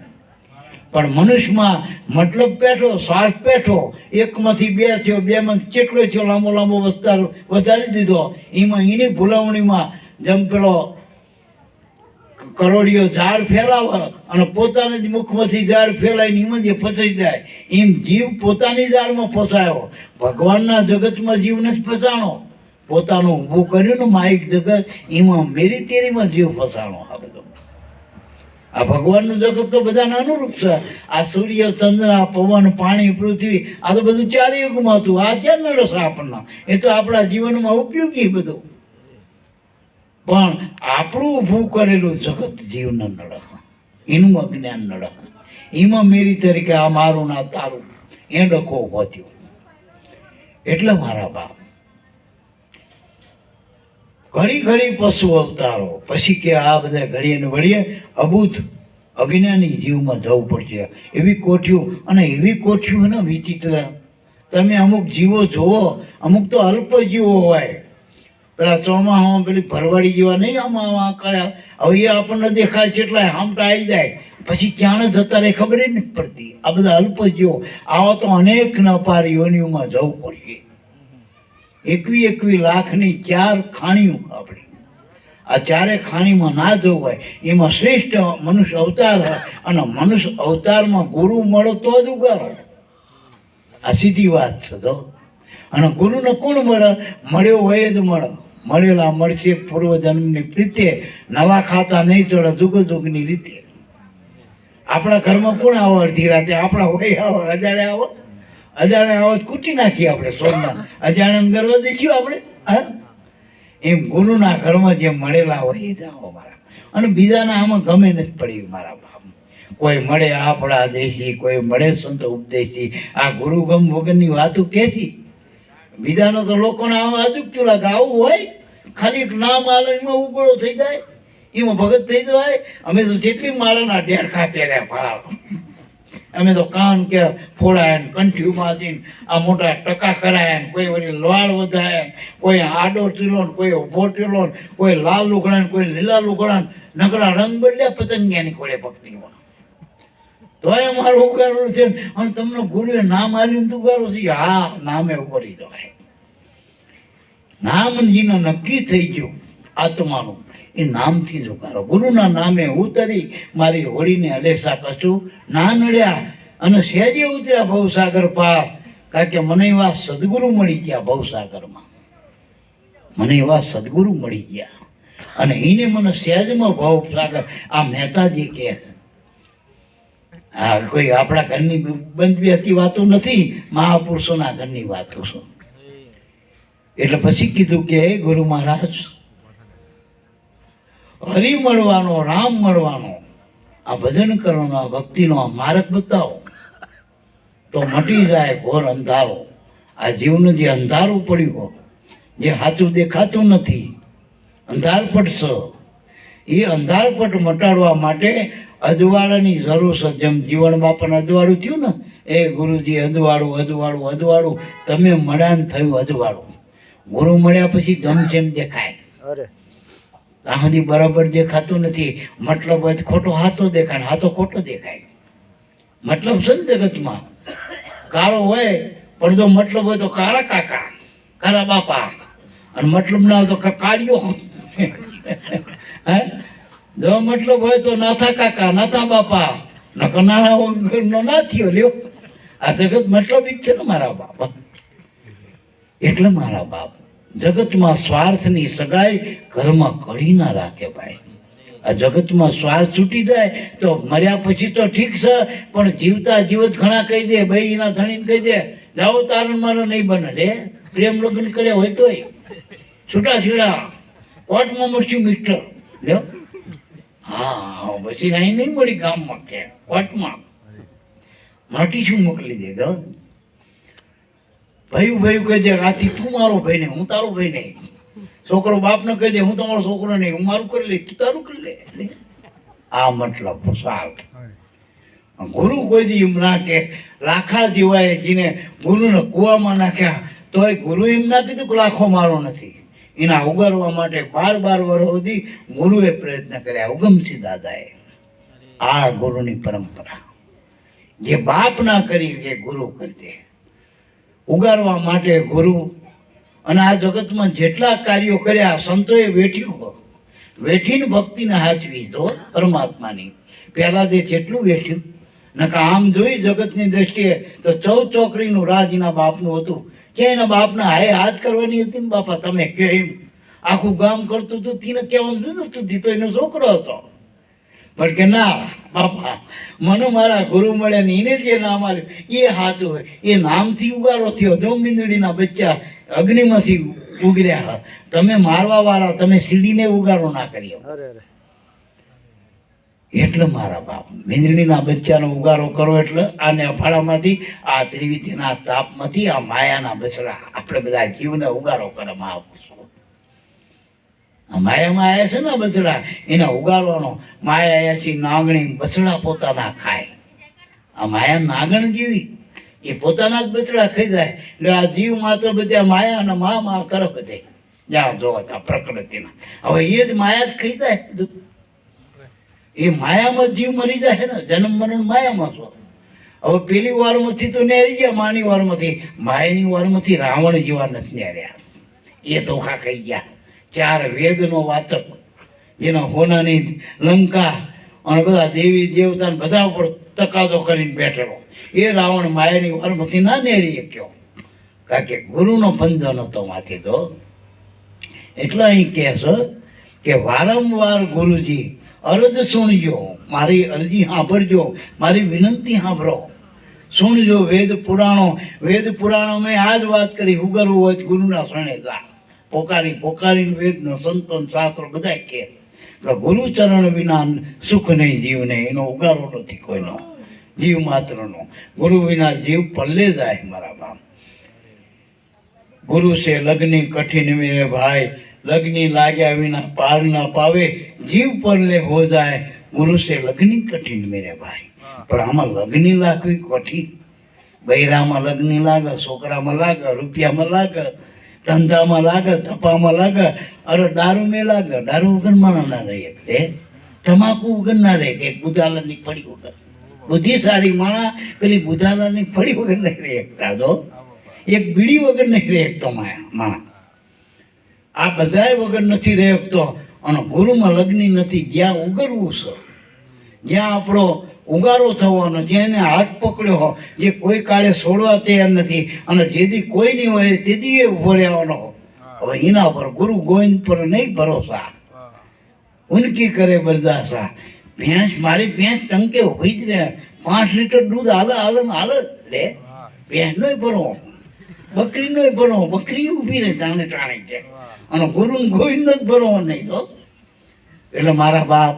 Speaker 1: પણ મનુષ્યમાં મતલબ પેઠો, શ્વાસ પેઠો, એકમાંથી 2 થયો, 2માંથી કેટલો થયો, લાંબો વિસ્તાર વધારી દીધો. એમાં એની ભૂલાવણીમાં જેમ પેલો કરોડિયો ઝાડ ફેલાવે અને પોતાને જ મુખમાંથી ઝાડ ફેલાઈને એમાં જે ફસાઈ જાય, એમ જીવ પોતાની ઝાડમાં ફસાયો. ભગવાનના જગતમાં જીવને જ ફસાણો, પોતાનું ઊભું કર્યું ને માઇક જગત, એમાં મેરી તેરીમાં જીવ ફસાણો. આ બધો આ ભગવાનનું જગત તો બધાને અનુરૂપ છે. આ સૂર્ય, ચંદ્ર, પવન, પાણી, પૃથ્વી, આ તો બધું 4 યુગમાં હતું. આ ક્યાં નડે છે આપણને? એ તો આપણા જીવનમાં ઉપયોગી બધું, પણ આપણું ઊભું કરેલું જગત જીવને નડે, એનું અજ્ઞાન નડે. એમાં મેરી તરીકે આ મારું ના તારું એ ડખો ઉભો થયો. એટલે મારા બાપ ઘડી પશુ અવતારો, પછી કે આ બધા ઘડીએ ને વળીએ અબૂધ અજ્ઞાની જીવમાં જવું પડશે. એવી કોઠીઓ, અને એવી કોઠીઓ ને વિચિત્ર. તમે અમુક જીવો જોવો, અમુક તો અલ્પ જીવો હોય. પેલા ચોમાહામાં પેલી ભરવાડી જેવા નહીં આમાં કયા, હવે એ આપણને દેખાય છે એટલે હામટા આવી જાય, પછી ક્યાં જતા રહે ખબર નથી પડતી. આ બધા અલ્પ જીવો, આવા તો અનેક ન પાર યોનિઓમાં જવું પડશે. 21 લાખની 4 ખાણીઓ આપણી. આ 4 ખાણીમાં ના જવું હોય, એમાં શ્રેષ્ઠ મનુષ્ય અવતાર હોય, અને મનુષ્ય અવતારમાં ગુરુ મળો તો જ ઉગારો. આ સીધી વાત છે તો. અને ગુરુને કોણ મળે? મળ્યો હોય જ મળે. મળેલા મળશે પૂર્વજન્મની પ્રીતે, નવા ખાતા નહીં ચડે જુગની રીતે. આપણા ઘરમાં કોણ આવો અડધી રાતે? આપણા હોય આવો, અજાણે આવો કૂટી નાખીએ આપણે સોના, અજાણે ગરવા દઈશું આપણે. હા, એમ ગુરુના ઘરમાં જે મળેલા હોય એ જ આવો મારા. અને બીજાના આમાં ગમે નથી પડ્યું મારા બાપ. કોઈ મળે આપણા દેશી, કોઈ મળે સંત ઉપદેશી. આ ગુરુગમ વગરની વાતો કેસી. બીજાનો તો લોકોને આવા અજુકતું લાગે. આવું હોય ખાલી એક નામ આલનમાં ઉગડો થઈ જાય, એમાં ભગત થઈ જાય. અમે તો જેટલી માળાના ડેરખા પહેર્યા ફાળ, અમે તો કાન કે ફોડાય ને કંઠી ઉમાદીને આ મોટા ટકા કરાયા ને, કોઈ વળી લોહાર વધાયા, કોઈ આડો ટીલો ને, કોઈ ઉભો ટીલો ને, કોઈ લાલ લુગડા ને, કોઈ લીલા લુગડા ને, નકરા રંગ બદલ્યા પતંગિયાની કોડે ભક્તિમાં. તોય અમારું ઉગાડવું છે. અને તમને ગુરુએ નામ આલ્યું તો ઉગાડવું છે? હા, નામે ઉગડી જવાય. નામ જેને નક્કી થઈ ગયું આત્માનું, એ નામથી જ ઉગાડો. ગુરુના નામે ઉતરી મારી હોળીને અલેસા કશું ના નડ્યા, અને સહેજે ઉતર્યા ભવસાગર પાર. કારણ કે મને એવા સદગુરુ મળી ગયા ભવસાગરમાં, મને એવા સદગુરુ મળી ગયા, અને એને મને સહેજમાં ભવસાગર. આ મહેતાજી કહે છે, આ કોઈ આપણા ઘરની બંધ બેસતી વાતો નથી, મહાપુરુષોના ઘરની વાતો છે. એટલે પછી કીધું કે હે ગુરુ મહારાજ, હરિ મળવાનો, રામ મળવાનો, આ ભજન કરવાનો, આ ભક્તિનો આ માર્ગ બતાવો તો મટી જાય ઘોર અંધારો. આ જીવનું જે અંધારું પડ્યું, જે સાચું દેખાતું નથી, અંધારપટ છે, એ અંધારપટ મટાડવા માટે અજવાળાની જરૂર છે. જેમ જીવન બાપાને અજવાળું થયું ને, એ ગુરુજી અજવાળું તમે મળ્યા ને થયું અજવાળું. ગુરુ મળ્યા પછી ગમશેમ દેખાય, ત્યાં સુધી બરાબર દેખાતું નથી. મતલબ હોય તો ખોટો હાથો દેખાય, હાથો ખોટો દેખાય. મતલબ છે ને જગતમાં કાળો હોય, પણ જો મતલબ હોય તો કાળા કાકા, ખરા બાપા, અને મતલબ ના હોય તો કાળિયો. હે, જો મતલબ હોય તો નાથા કાકા, નાથા બાપા, નાના વગરનો ના થયો લ્યો. આ જગત મતલબ જ છે ને મારા બાપ. એટલે મારા બાપ, જગતમાં સ્વાર્થની સગાઈ ઘરમાં કરી ના રાખે ભાઈ. આ જગતમાં સ્વાર્થ છૂટી જાય તો મર્યા પછી તો ઠીક છે, પણ જીવતા જીવત ઘણા કહી દે, ભાઈ એના ધણીને કહી દે, જાઓ તારણ મારો નહીં બને રે. પ્રેમ લગ્ન કર્યા હોય તોય છૂટા છેડા કોર્ટમાં મળશું મિસ્ટર લ્યો. હા, પછી અહીં નહીં મળી ગામમાં કે કોર્ટમાં માટી શું મોકલી દે. તો ભાઈ ભાઈ કહી દે, આથી તું મારો ભાઈ નહીં, હું તારો ભાઈ નહીં. છોકરો બાપને કહી દે, હું તમારો છોકરો નહીં, હું મારું કરી લઈશ, તું તારું કરી લે. આ મતલબ સ્વાર્થ. ગુરુ કોઈ દી એમ ના કે લાખા જીવાય જીને ગુરુને કુવામાં નાખ્યા તોય ગુરુ એમ ના કીધું કે લાખો મારો નથી. એના ઉગારવા માટે 12 વર્ષ સુધી ગુરુએ પ્રયત્ન કર્યા, ઉગમસિંહ દાદાએ. આ ગુરુની પરંપરા. જે બાપ ના કરી એ ગુરુ કરજે. ઉગારવા માટે ગુરુ. અને આ જગતમાં જેટલા કાર્યો કર્યા સંતોએ વેઠ્યું, વેઠીને ભક્તિને હાચવી તો પરમાત્માની. પહેલા જે જેટલું વેઠ્યું, નકા આમ જોઈ જગતની દ્રષ્ટિએ તો 14 ચોકડીનું રાજ એના બાપનું હતું. કે એના બાપના હાય હાથ કરવાની હતી ને બાપા, તમે કે એમ આખું ગામ કરતું હતું, તીને કહેવાનું નતું, તો એનો છોકરો હતો. પણ કે ના બાપા, મને મારા ગુરુ મળ્યા ને એને જે નામ આવ્યું એ સાચું હોય. એ નામથી ઉગારો થયો. જો મીંદડીના બચ્ચા અગ્નિમાંથી ઉગર્યા, તમે મારવા વાળા, તમે સીડીને ઉગારો ના કર્યો. એટલે મારા બાપ, મીંદડીના બચ્ચાનો ઉગારો કરો એટલે આને અફાળામાંથી, આ ત્રિવિધિના તાપમાંથી, આ માયાના બસડા આપણે બધા જીવને ઉગારો કરવામાં આવું છું. માયામાં આવ્યા છે ને બસડા, એને ઉગારવાનો. માયા આવ્યાથી નાગણી બસડા પોતાના ખાય. આ માયા નાગણ જેવી, એ પોતાના જ બચડા ખાઈ જાય. એટલે આ જીવ માત્ર બધા માયા અને મા કરે બધે. જ્યાં જોવા પ્રકૃતિના, હવે એ જ માયા જ ખાઈ જાય. એ માયામાં જીવ મરી જાય ને, જન્મ મરણ માયામાં છો. હવે પેલી વારમાંથી તો નેરી ગયા, માની વારમાંથી. માયાની વારમાંથી રાવણ જેવા નથી નેર્યા. એ ધોખા ખાઈ ગયા. 4 વેદનો વાચક, જેના હોનાની લંકા અને બધા દેવી દેવતા બધા ઉપર તકાદો કરીને બેઠેલો, એ રાવણ માયાની વારમાંથી ના નેરી શક્યો, કારણ કે ગુરુનો પંજો નતો માથી. તો એટલે અહીં કહે છે કે વારંવાર ગુરુજી અરજ સુણજો, મારી અરજી સાંભળજો, મારી વિનંતી સાંભળો, સુણજો. વેદ પુરાણો મેં આ જ વાત કરી, ઉગરવું હોય ગુરુના શરણે જા. પોકારીને વેદનો સંતો શાસ્ત્રો બધા કહે ગુરુચરણ વિના સુખ નહીં જીવને. એનો ઉગારો નથી કોઈનો, જીવ માત્રનો. ગુરુ વિના જીવ પલ્લે જાય મારા બાપ. ગુરુ સે લગ્ની કઠિન મેરે ભાઈ, લગ્ની લાગ્યા વિના પાર ના પાવે, જીવ પરલે હો જાય. ગુરુ સે લગ્ની કઠિન મેરે ભાઈ. પણ આમાં લગ્ની લાગવી કઠિન. બૈરામાં લગ્ની લાગે, છોકરામાં લાગે, રૂપિયામાં લાગે, ધંધામાં લાગે, ધપામાં લાગે, અરે દારૂ મેં લાગે. દારૂ વગર માણસ ના રહે, તમાકુ વગર ના રહે, કે બુધાલાની ફળી વગર. બુદ્ધિશાળી માણસ પેલી બુધાલાની ફળી વગર નહીં રહી શકતા. તો એક બીડી વગર નહીં રહી શકતો માણસ. આ બધાય વગર નથી રહી શકતો. અને ગુરુમાં લગ્ની નથી. જ્યાં ઉગરવું છે, જ્યાં આપણો ઉગારો થવાનો, જેને હાથ પકડ્યો, જે કોઈ કાળે છોડવા તૈયાર નથી, અને જેથી કોઈ નહીં હોય તેથી એ ઉભો રહેવાનો. હવે એના પર ગુરુ ગોવિંદ પર નહીં ભરોસા, ઉનકી કરે બરદાસા. ભેંસ, મારી ભેંસ ટંકે ઉભી જ રહે, 5 લીટર દૂધ હાલે રે. ભેંસ નો ભરો, બકરી નો ભરો, બકરી ઉભી રહે તાણે ટાણે છે. અને ગુરુ ગોવિંદ જ ભરો નહીં. તો એટલે મારા બાપ,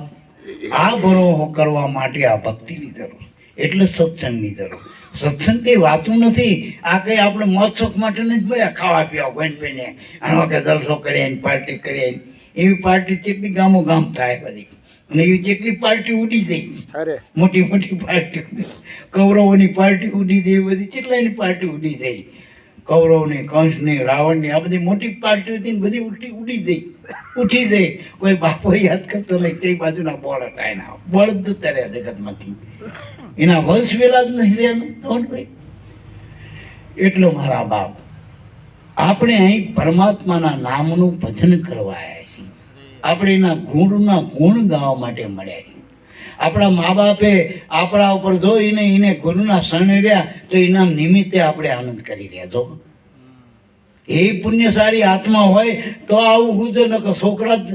Speaker 1: આ ભરો કરવા માટે આ ભક્તિની જરૂર, એટલે સત્સંગની જરૂર. સત્સંગ કઈ વાતું નથી. આ કઈ આપણે મોજશોખ માટે નથી મળ્યા, ખાવા પીવા કોઈ પીને આનો કે જલસો કરીએ, પાર્ટી કરીએ. એવી પાર્ટી કેટલી ગામો ગામ થાય બધી, અને એવી કેટલી પાર્ટી ઉડી જઈ. મોટી મોટી પાર્ટી, કૌરવોની પાર્ટી ઉડી ગઈ, બધી કેટલાની પાર્ટી ઉડી ગઈ. કૌરવની, કંસની, રાવણની, આ બધી મોટી પાર્ટી હતી ને બધી ઉઠી જઈ. કોઈ બાપો યાદ કરતો નહીં. તે બાજુના બોળ હતા, એના બોળ જ તર્યા જગતમાંથી. એના વંશ વેલા જ નહીં રહ્યા ભાઈ. એટલો મારા બાપ આપણે અહીં પરમાત્માના નામનું ભજન કરવા આવ્યા છીએ. આપણે એના ગુણના ગુણ ગાવા માટે મળ્યા છીએ. આપણા મા બાપે આપણા ઉપર જોઈને એને ગુરુના શરણે રહ્યા તો એના નિમિત્તે આપણે આનંદ કરી રહ્યા છો. એ પુણ્યશાળી આત્મા હોય તો આવું ગુજર ન છોકરા જ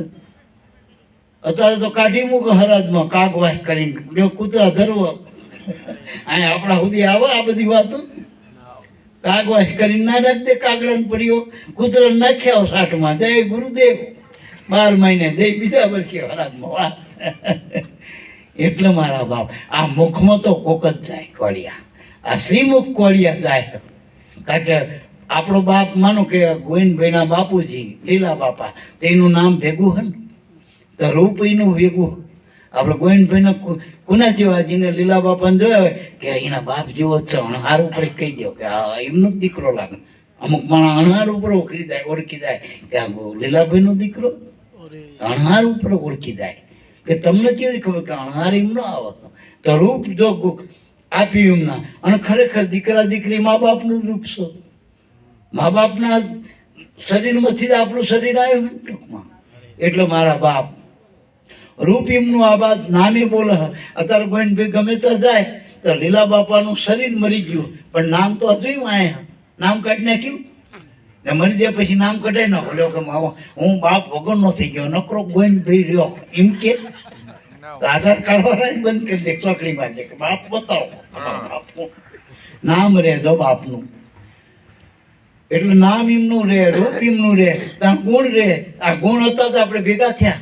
Speaker 1: અત્યારે તો કાઢી મૂકે હરાજમાં કાગ વાહ કરીને જો કૂતરા ધરવો અહીંયા આપણા સુધી આવે આ બધી વાતો. કાગ વાહ કરીને ના રાખજે કાગડાને પડ્યો કૂતરા નાખ્યા સાઠમાં જય ગુરુદેવ 12 મહિને જય બીજા વર્ષે હરાજમાં વાહ. એટલે મારા બાપ આ મુખમાં તો કોક જ જાય કોળિયા, આ શ્રીમુખ કોળિયા જાય. કારણ કે આપણો બાપ માનો કે ગોવિંદભાઈના બાપુજી લીલા બાપા તેનું નામ ભેગું હે ને તો રૂપ એનું ભેગું. આપણે ગોવિંદભાઈના કોના જેવા જેને લીલા બાપાને જોયા હોય કે એના બાપ જેવો જ છે અણહાર ઉપર કહી દો કે આ એમનો જ દીકરો લાગે. અમુક માણસ અણહાર ઉપર ઓળખી જાય કે આ લીલાભાઈનો દીકરો અણહાર ઉપર ઓળખી જાય કે તમને કેવી ખબર કે અણહાર એમનો આવે તો રૂપ જો આપ્યું એમના. અને ખરેખર દીકરા દીકરી મા બાપનું જ રૂપ છે. મા બાપના શરીરમાંથી જ આપણું શરીર આવ્યું ને ટૂંકમાં. એટલે મારા બાપ રૂપ એમનું આ બાદ નામે બોલે. અત્યારે ગોવિંદભાઈ ગમે ત્યાં જાય તો લીલા બાપાનું શરીર મરી ગયું પણ નામ તો હતું આયા નામ કાઢી નાખ્યું ને મરી જાય પછી નામ કઢાય ન બોલ્યો કે માવા હું બાપ વગરનો થઈ ગયો નકરો ગોવિંદભાઈ રહ્યો એમ કે આધાર કાર્ડ વાળા બંધ કરી દે ચોકડીમાં કે બાપ બતાવો બાપનું નામ રહે જો બાપનું. એટલે નામ એમનું રહે રૂપ એમનું રહે ત્યાં ગુણ રહે. આ ગુણ હતા તો આપણે ભેગા થયા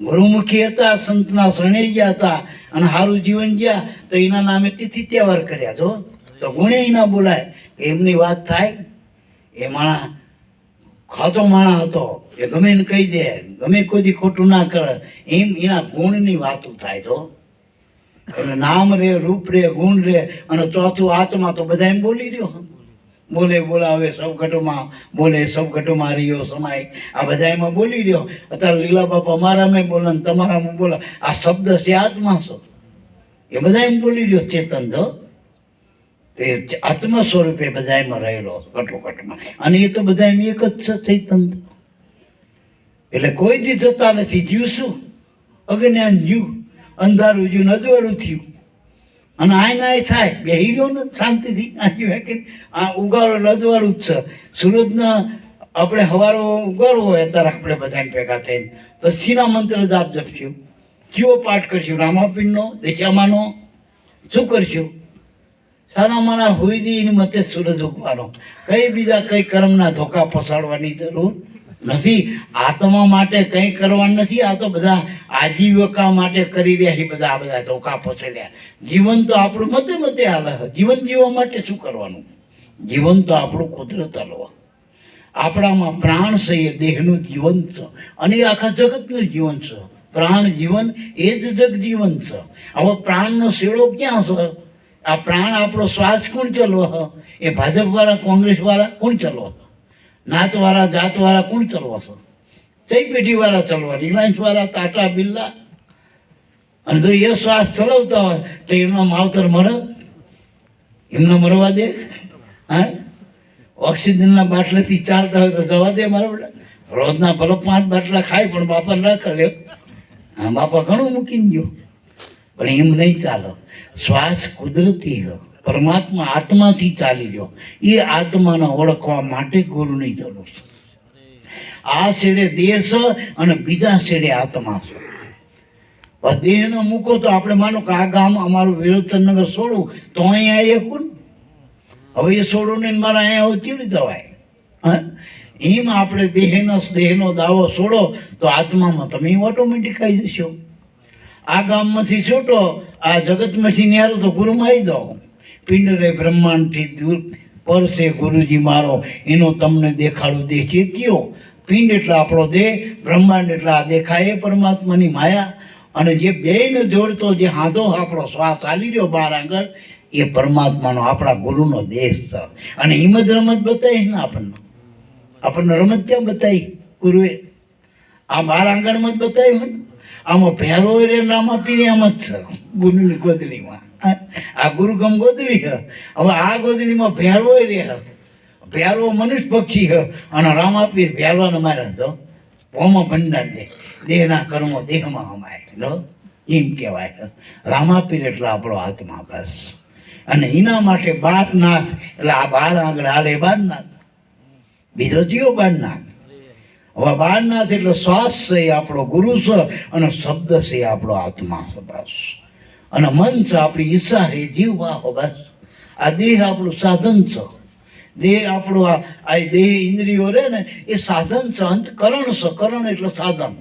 Speaker 1: ગુરુમુખી હતા સંતના શરણે ગયા હતા અને સારું જીવન ગયા તો એના નામે તિથિ તહેવાર કર્યા જો તો ગુણે એના બોલાય એમની વાત થાય. એ માણા ખાતો માણા હતો એ ગમે એને કહી દે ગમે કોઈ ખોટું ના કરે એમ એના ગુણની વાતો થાય તો. એટલે નામ રે રૂપ રે ગુણ રે અને ચોથું આત્મા તો બધા એમ બોલી રહ્યો બોલે બોલાવે સૌ ઘટોમાં બોલે સૌ ઘટોમાં રહ્યો સમાય આ બધા એમાં બોલી રહ્યો. અત્યારે લીલા બાપા અમારામાં બોલે ને તમારામાં બોલે આ શબ્દ છે આત્મા છો એ બધા એમ બોલી રહ્યો ચેતન જો તે આત્મ સ્વરૂપે બધા એમાં રહેલો ઘટોઘટમાં. અને એ તો બધા એમ એક જ છે ચૈતન. એટલે કોઈ દી જતા નથી. જીવ શું અજ્ઞાન જીવ અંધારું જીવ અજવાળું થયું અને આય થાય બે હીરો ને શાંતિથી આ ઉગાડો લજવાળું જ છે. સૂરજના આપણે હવારો ઉગાડવો હોય ત્યારે આપણે બધા ભેગા થઈને તો શીના મંત્ર જાપ જપશું કયો પાઠ કરશું રામાપીરનો દેશામાનો શું કરશું સારા મારા હોઈ જઈ એની મતે સૂરજ ઉગવાનો. કઈ બીજા કઈ કર્મના ધોકા પસાડવાની જરૂર નથી. આત્મા માટે કંઈ કરવાનું નથી. આ તો બધા આજીવિકા માટે કરી રહ્યા છે બધા આ બધા ધોકા પસેડ્યા. જીવન તો આપણું મતે મતે હાલે. જીવન જીવવા માટે શું કરવાનું? જીવન તો આપણું કુદરત હલવા. આપણામાં પ્રાણ છે એ દેહનું જીવન છે અને એ આખા જગતનું જીવન છે. પ્રાણ જીવન એ જ જગજીવન છે. હવે પ્રાણનો શેડો ક્યાં છે? આ પ્રાણ આપણો શ્વાસ કોણ ચલવો? એ ભાજપવાળા કોંગ્રેસવાળા કોણ ચલવો? નાતવાળા જાતવાળા કોણ ચલવો છો? ચઈ પેઢીવાળા ચલવા રિલાયન્સવાળા ટાટા બિરલા. અને જો એ શ્વાસ ચલાવતા હોય તો એમના માવતર મરે એમને મરવા દે? હા ઓક્સિજનના બાટલાથી ચાલતા હોય તો જવા દે મારા બેટા? રોજના ભલે 5 બાટલા ખાય પણ બાપા રાખે લે. હા બાપા ઘણું મૂકીને ગયો પણ એમ નહીં ચાલે. શ્વાસ કુદરતી હ પરમાત્મા આત્માથી ચાલી રહ્યો. એ આત્માને ઓળખવા માટે ગુરુની જરૂર છે. આ છેડે દેહ છે અને બીજા છેડે આત્મા છે. દેહનો મૂકો તો આપણે માનો કે આ ગામ અમારું વિરોચનનગર છોડું તો અહીંયા આવી શકું ને. હવે એ છોડું ને મારા અહીંયા આવું કેવી રીતે હોય? હા એમ આપણે દેહનો દાવો છોડો તો આત્મામાં તમે ઓટોમેટિક આવી જશો. આ ગામમાંથી છૂટો આ જગતમાંથી નિહારો તો ગુરુમાં આવી જાઓ. પિંડ રે બ્રહ્માંડથી દૂર પર છે ગુરુજી મારો એનો તમને દેખાડું દેહ છે કયો? પિંડ એટલે આપણો દેહ, બ્રહ્માંડ એટલે આ દેખાય એ પરમાત્માની માયા. અને જે બેયને જોડતો જે હાથો આપણો શ્વાસ ચાલી રહ્યો બહાર આગળ એ પરમાત્માનો આપણા ગુરુનો દેશ છે. અને એમ જ રમત બતાવી ને આપણને રમત ક્યાં બતાવી ગુરુએ? આ બહાર આંગણમાં જ બતાવ્યું ને. આમાં ભેરો રે નામાં પીને આમ જ છે ગુરુની ગોદડીમાં. આ ગુરુગમ ગોદડી છે. હવે આ ગોદડીમાં ભેરો રે પ્યારો મનુષ્ય પક્ષી હ અને રામાપીર પ્યારવાને મારે તો પોમાં ભંડાર દે દેહના કર્મો દેહમાં હમાય લો એમ કહેવાય. રામાપીર એટલે આપણો આત્મા બસ. અને એના માટે બારનાથ એટલે આ બાર આગળ હાલે બારનાથ, બીજો જીવો બારનાથ. હવે બારનાથ એટલે શ્વાસ છે એ આપણો ગુરુ છે અને શબ્દ છે એ આપણો આત્મા છે બસ. અને મન છે આપણી ઈચ્છા છે જીવ વાહો બસ. આ દેહ આપણું સાધન છે. દેહ આપણું આ દેહ ઇન્દ્રિયો રહે ને એ સાધન છે, અંતકરણ છે. કરણ એટલે સાધન.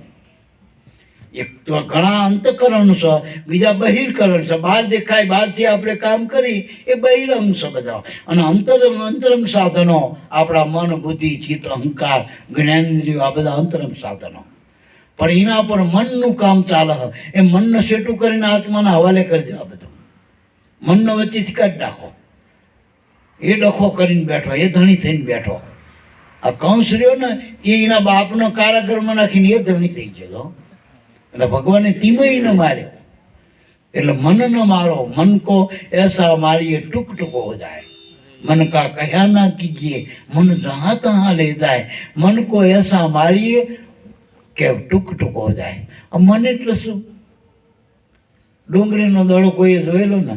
Speaker 1: એક તો ઘણા અંતકરણ છે, બીજા બહિર્કરણ છે. બહાર દેખાય, બહારથી આપણે કામ કરી એ બહિરંગ છે બધા. અને અંતરંગ સાધનો આપણા મન, બુદ્ધિ, ચિત્ત, અહંકાર, જ્ઞાનેન્દ્રિયો આ બધા અંતરંગ સાધનો. પણ એના પર મનનું કામ ચાલે એ મનને સેટું કરીને આત્માના હવાલે કરી દેવા બધું. મનને વચ્ચેથી કાઢી નાખો. એ ડખો કરીને બેઠો, એ ધણી થઈને બેઠો. આ કંસ રહ્યો ને એ એના બાપનો કારાગરમાં નાખીને એ ધણી થઈ ગયો. એટલે ભગવાને તીમય ન માર્યો. એટલે મન ન મારો, મન કો ऐसा मारिए टुक टुक हो जाए, मन का कहा ना कीजिए मन जहाँ तहाँ ले जाए, मन को ऐसा मारिए કે ટુક ટુક હો જાય. મન એટલે શું? ડુંગળીનો દડો કોઈએ જોયેલો ને,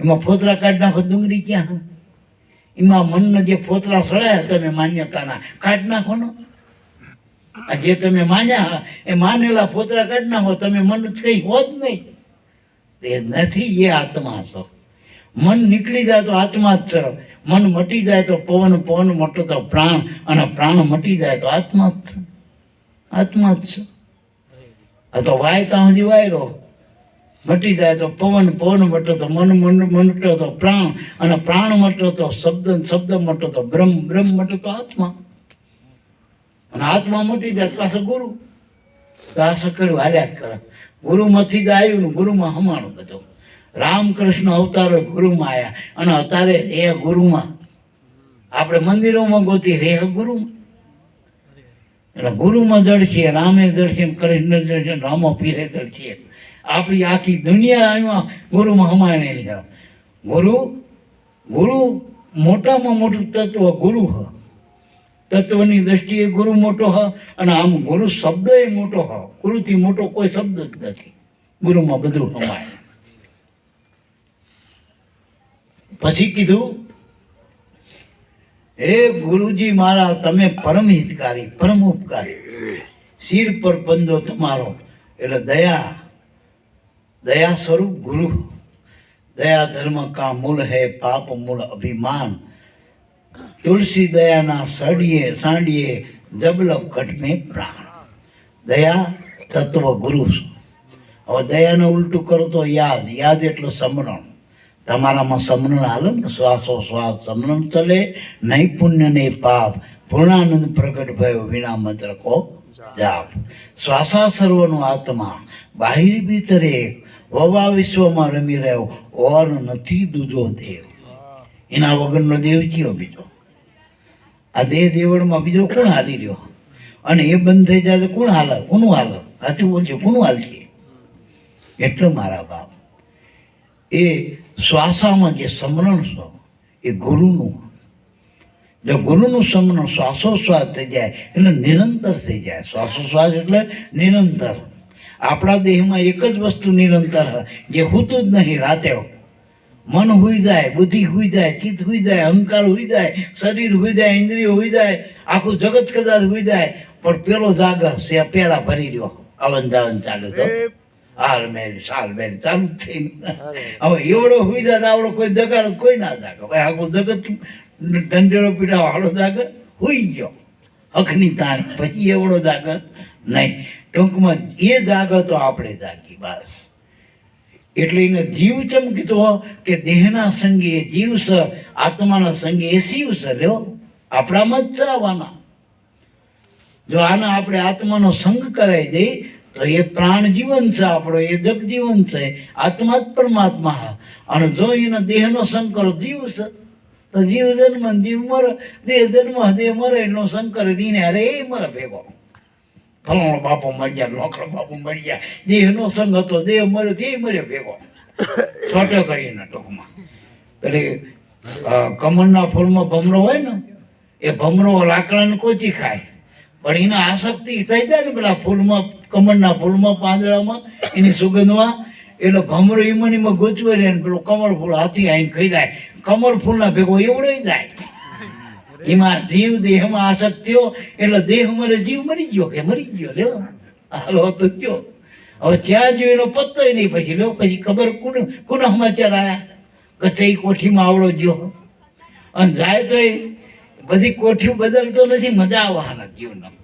Speaker 1: એમાં ફોતરા કાઢી નાખો, ડુંગળી ક્યાં? એમાં મનને જે ફોતરા સળાયા તમે માન્યતાના કાઢી નાખો ને. આ જે તમે માન્યા એ માનેલા ફોતરા કાઢી નાખો, તમે મન કઈ હો જ નહીં. એ નથી, એ આત્મા છો. મન નીકળી જાય તો આત્મા જ છે. મન મટી જાય તો પવન, પવન મટો તો પ્રાણ, અને પ્રાણ મટી જાય તો આત્મા જ છે. આત્મા જ છે. આ તો વાય ત્યાં સુધી વાયરો મટી જાય તો પવન, પવન મટો તો મન, મન મટો તો પ્રાણ, અને પ્રાણ મટો તો શબ્દ, શબ્દ મટો તો બ્રહ્મ, બ્રહ્મ મટો તો આત્મા. અને આત્મા મટી જાય પાછો ગુરુ. તો આ સકડું હાલ્યા જ કરે. ગુરુમાંથી જ આવ્યું ને ગુરુમાં હમાણું બધું. રામકૃષ્ણ અવતારો ગુરુમાં આવ્યા અને અત્યારે એ ગુરુમાં. આપણે મંદિરોમાં ગોતી રે ગુરુમાં. એટલે ગુરુમાં દર્શીએ, રામે દર્શન, કૃષ્ણ દર્શન, રામો પીરે દર્શીએ. આપણી આખી દુનિયા એમાં ગુરુમાં હમાયેલી છે. ગુરુ મોટામાં મોટું તત્વ ગુરુ હ. તત્વની દ્રષ્ટિએ ગુરુ મોટો હ, અને આમ ગુરુ શબ્દ એ મોટો હ. ગુરુથી મોટો કોઈ શબ્દ જ નથી. ગુરુમાં બધું હમાય. પછી કીધું, હે ગુરુજી મારા, તમે પરમ હિતકારી, પરમ ઉપકારી, શિર પર પંજો તમારો. એટલે દયા, દયા સ્વરૂપ ગુરુ. દયા ધર્મ કા મૂળ હૈ, પાપ મૂળ અભિમાન. તુલસી દયાના સાંડીએ જબલબ ઘટ મેં પ્રાણ. દયા તત્વ ગુરુ. હવે દયાને ઉલટું કરો તો યાદ. યાદ એટલે સમરણ. તમારામાં સમરણ હાલે ને, શ્વાસો શ્વાસ સમરણ ચલે, નહીં પુણ્ય નહીં પાપ, પૂર્ણાનંદ પ્રગટ ભયો વિના મંત્ર કો જાપ. શ્વાસા સર્વનો આત્મા, બાહિર ભીતરે એક, વવા વિશ્વમાં રમી રહ્યો, ઓર નથી દૂજો દેવ. એના વગરનો દેવ કયો બીજો? આ દેહ દેવળમાં બીજો કોણ હાલી રહ્યો? અને એ બંધ થઈ જાય તો કોણ હાલે? કોનું હાલે? સાચું બોલજો, કોનું હાલશે? એટલે મારા બાપ, એ શ્વાસામાં જે સમરણ છે એ ગુરુનું. જો ગુરુનું સમરણ શ્વાસોશ્વાસ થઈ જાય એટલે નિરંતર થઈ જાય. શ્વાસોશ્વાસ એટલે નિરંતર. આપણા દેહમાં એક જ વસ્તુ નિરંતર જે હોતું જ નહીં. રાતે મન હોઈ જાય, બુદ્ધિ હોઈ જાય, ચિત્ત હોઈ જાય, અહંકાર હોઈ જાય, શરીર હોઈ જાય, ઇન્દ્રિયો હોઈ જાય, આખું જગત કદાચ હોઈ જાય, પણ પેલો જાગર છે પેલા ભરી રહ્યો. આવન જાવન ચાલુ તો હાલ મેરી સાલ મેરી ચાલુ થઈ. હવે એવડો હોઈ જાય આવડો કોઈ જગાડ કોઈ ના જાગે. ભાઈ આખું જગત ઢંઢેરો પીઠા હાલો જાગે હોઈ ગયો હકની તાણ. પછી એવડો જાગે નહીં. ટૂંકમાં એ જાગે તો આપણે જાગી બસ. એટલે એને જીવ ચમકીતો કે દેહના સંગે એ જીવ છે, આત્માના સંગે એ શિવ છે. લ્યો આપણામાં જ છે આવવાના. જો આના આપણે આત્માનો સંગ કરાવી દઈ તો એ પ્રાણ જીવન છે આપણો, એ જગજીવન છે, આત્મા જ પરમાત્મા. અને જો એનો દેહનો સંગ કરો, જીવ છે તો જીવ જન્મ જીવ મરે, દેહ જન્મ દેહ મરે. એનો સંગ કરે દીને અરે એ મરે ભેગો. ફલાણો બાપો મરી ગયા, લોકડો બાપુ મરી ગયા. દેહનો સંગ હતો, દેહ મર્યો તે મર્યો ભેગો. છોટો કરીને ટૂંકમાં પેલી કમળના ફૂલમાં ભમરો હોય ને એ ભમરો લાકડાને કોચી ખાય, પણ એને આસક્તિ થઈ જાય ને પેલા ફૂલમાં, કમળના ફૂલમાં, પાંદડામાં, એની સુગંધમાં, એટલે ભમરો ઈમનીમાં ગોચવે રહે ને પેલું કમળ ફૂલ હાથી આવીને ખાઈ જાય, કમળ ફૂલના ભેગો એવડાઈ જાય. એમાં જીવ દેહમાં આસક્ત થયો એટલે દેહ મરે, જીવ મરી ગયો કે મરી ગયો, લ્યો હાલો તો ગયો. હવે ત્યાં જો એનો પત્તો નહીં, પછી લો પછી ખબર કોના સમાચાર આયા કે તે કોઠીમાં આવડો ગયો, અને જાય તો બધી કોઠીઓ બદલતો નથી, મજા આવવાના જીવનમાં.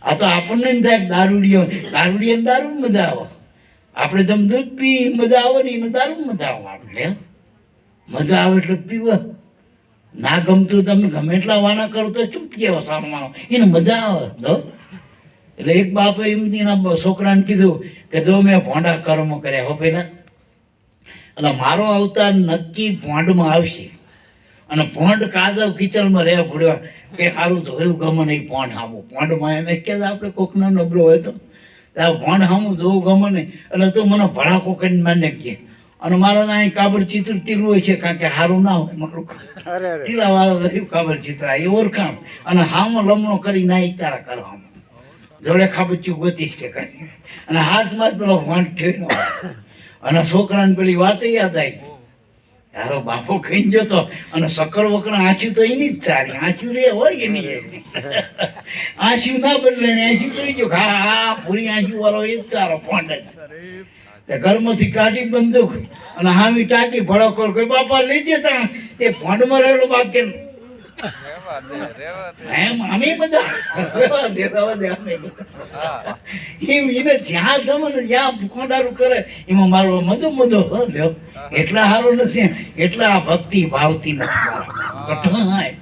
Speaker 1: આ તો આપણને એમ થાય દારૂડિયાને દારૂ મજા આવે, આપણે જેમ દૂધ પી મજા આવે ને એને દારૂ મજા આવે. આપણે મજા આવે એટલે પીવા, ના ગમતું તમે ગમે એટલા વાના કરો તો ચૂપ કેવો સામવાનો, એને મજા આવે. એટલે એક બાપે એમ એના છોકરાને કીધું કે જો મેં ભોંડા કર્મ કર્યા હો પેલા, એટલે મારો અવતાર નક્કી ભોંડમાં આવશે, અને ભોંડ કાદવ કિચડમાં રહેવા પડ્યો કે સારું જોયું ગમે નહીં ભોંડ સામું. ભોંડમાં એને કે આપણે કોકનો નબળો હોય તો ભોંડ સામું જોવું ગમે નહીં, એટલે તું મને ભડાકો કરીને માને કે, અને મારો અહીં કાબર ચિત્ર તીલું હોય છે, કારણ કે સારું ના હોય મારું ટીલા વાળો કાબર ચિત્ર એ ઓળખાણ, અને હામો લમણો કરી ના તારા કરવામાં જોડે ખાબચ્યું ગોતીશ કે કરી, અને હાથમાં જ પેલો ભોંડ ઠેનો, અને છોકરાને પેલી વાત યાદ આવી, તારો બાપો ખાઈ જતો, અને સકર વકર આંચું તો એની જ સારી, આંચું રે હોય કે નહીં, આંચું ના બદલે ને આંચું તો ગયો, હા પૂરી આંચું વાળો એ જ સારો ભોંડ જ. ઘરમાંથી કાઢી બંદૂક અને હામી ટાંકી ભડકો કોઈ બાપા લઈ જતા, તે ભોંડમાં રહેલો બાપ કે એમ અમે બધા એને જ્યાં જમે ને જ્યાં કોંડારું કરે એમાં મારો મજો લ્યો, એટલા સારું નથી, એટલા ભક્તિ ભાવતી નથી.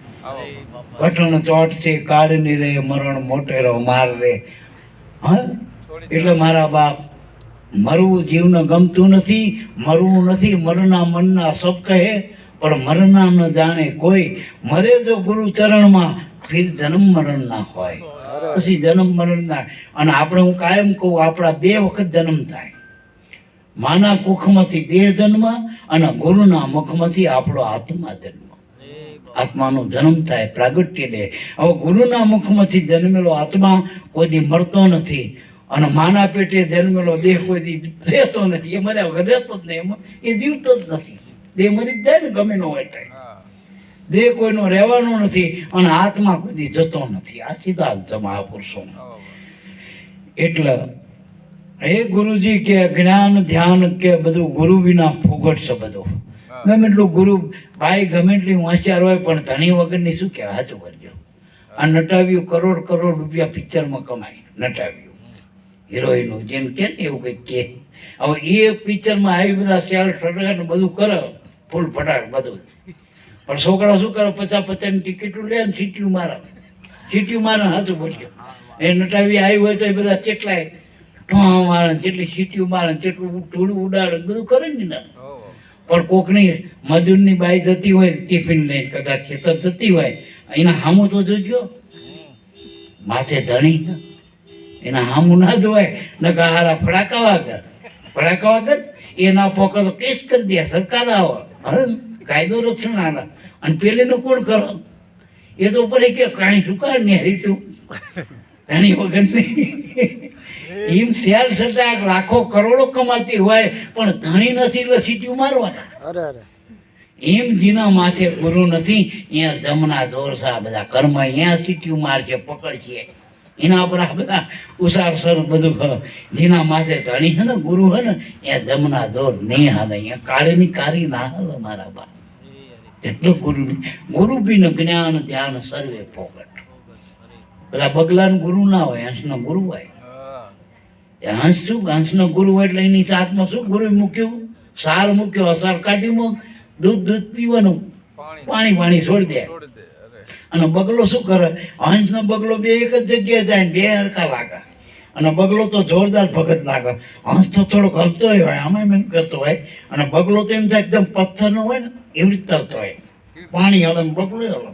Speaker 1: કઠણ ચોટ છે કાળ ની રે, મરણ મોટેરો માર રે. હા એટલે મારા બાપ, મરવું જીવને ગમતું નથી, મરવું નથી, મરના મનના સબ કહે, પણ મરના ન જાણે કોઈ, મરે જો ગુરુ ચરણમાં ફિર જન્મ મરણ ના હોય, પછી જન્મ મરણ ના. અને આપણે હું કાયમ કહું, આપણા 2 વખત જન્મ થાય, માના કુખમાંથી દેહ જન્મ, અને ગુરુના મુખમાંથી આપણો આત્મા જન્મ. આત્માનો જન્મ થાય, પ્રાગટ્ય દે. હવે ગુરુના મુખમાંથી જન્મેલો આત્મા કોઈ દી મરતો નથી, અને માના પેટે જન્મેલો દેહ કોઈ દી રહેતો નથી, એ મર્યા વગર રહેતો જ નહીં, એ જીવતો જ નથી. દેહ મરી જ જાય ને ગમે નો હોય થાય, દેહ કોઈનો રહેવાનો નથી, અને આત્મા કોઈ દી જતો નથી. આ સિદ્ધાંત છે મહાપુરુષો. એટલે હે ગુરુજી કે જ્ઞાન ધ્યાન કે બધું ગુરુ વિના ફોગટ છે બધું. ગમે એટલું ગુરુ ભાઈ ગમે એટલી હોશિયાર હોય, પણ ધણી વગરની શું કહેવાય, સાચું કરજો. આ નટાવ્યું કરોડ રૂપિયા પિક્ચરમાં કમાય, નટાવ્યું હિરોઈનો જેમ કે ને એવું કંઈક કે. હવે એ પિક્ચરમાં આવી બધા શેર ફટાક બધું કરે, ફૂલ ફટાક બધું, પણ છોકરા શું કરે, 50 ની ટિકિટો લે ને સીટીયું મારે હાથું બોલ્યો. એ નટાવી આવી હોય તો એ બધા કેટલાય ઠોં મારે, જેટલી સીટીયું મારે, જેટલું થોડું ઉડાડે બધું કરે ને ના. પણ કોકની મજૂરની બાઈ જતી હોય ટિફિન લઈને, કદાચ ખેતર જતી હોય, એના હામું તો જોજો, માથે ધણી એના હામું ના જોવાય, ન હારા ફડાકા વગર એ ના પોકે તો કેસ કરી દે, સરકાર આવે, કાયદો રક્ષણ આલે. અને પેલીનું કોણ કરો, એ તો પડે કે કાંઈ શું ને રીતું ધણી વગર નહીં. એમ શેર સટાક લાખો કરોડો કમાતી હોય, પણ ધણી નથી એટલે સીટીયું મારવાના. એમ જેના માથે ગુરુ નથી, અહીંયા જમના જોર સા બધા કર્મ, અહીંયા સીટીયું મારશે, પકડશે, એના પર આ બધા ઉસાર સર બધું કરો. જેના માથે ધણી હે ને ગુરુ હે ને, અહીંયા જમના જોર નહીં હાલે, અહીંયા કાળીની કારી ના હાલે મારા બા. એટલું ગુરુ બી જ્ઞાન ધ્યાન સર્વે ફોગટ. પેલા બગલાનું ગુરુ ના હોય, હંસનો ગુરુ હોય. હંસ શું, હંસનો ગુરુ હોય એટલે એની સાથમાં શું ગુરુ મૂક્યું, સાર મૂક્યો, સાર કાઢી દૂધ પીવાનું, પાણી છોડી દે. અને બગલો શું કરે, હંસનો બગલો 2 એક જ જગ્યાએ જાય ને 2 હરખા લાગે. અને બગલો તો જોરદાર ભગત લાગે, હંસ તો થોડોક હલતો હોય, આમાં એમ કરતો હોય, અને બગલો તો એમ થાય એકદમ પથ્થરનો હોય ને એવી રીતે તરતો હોય, પાણી હલે બગલો હલે.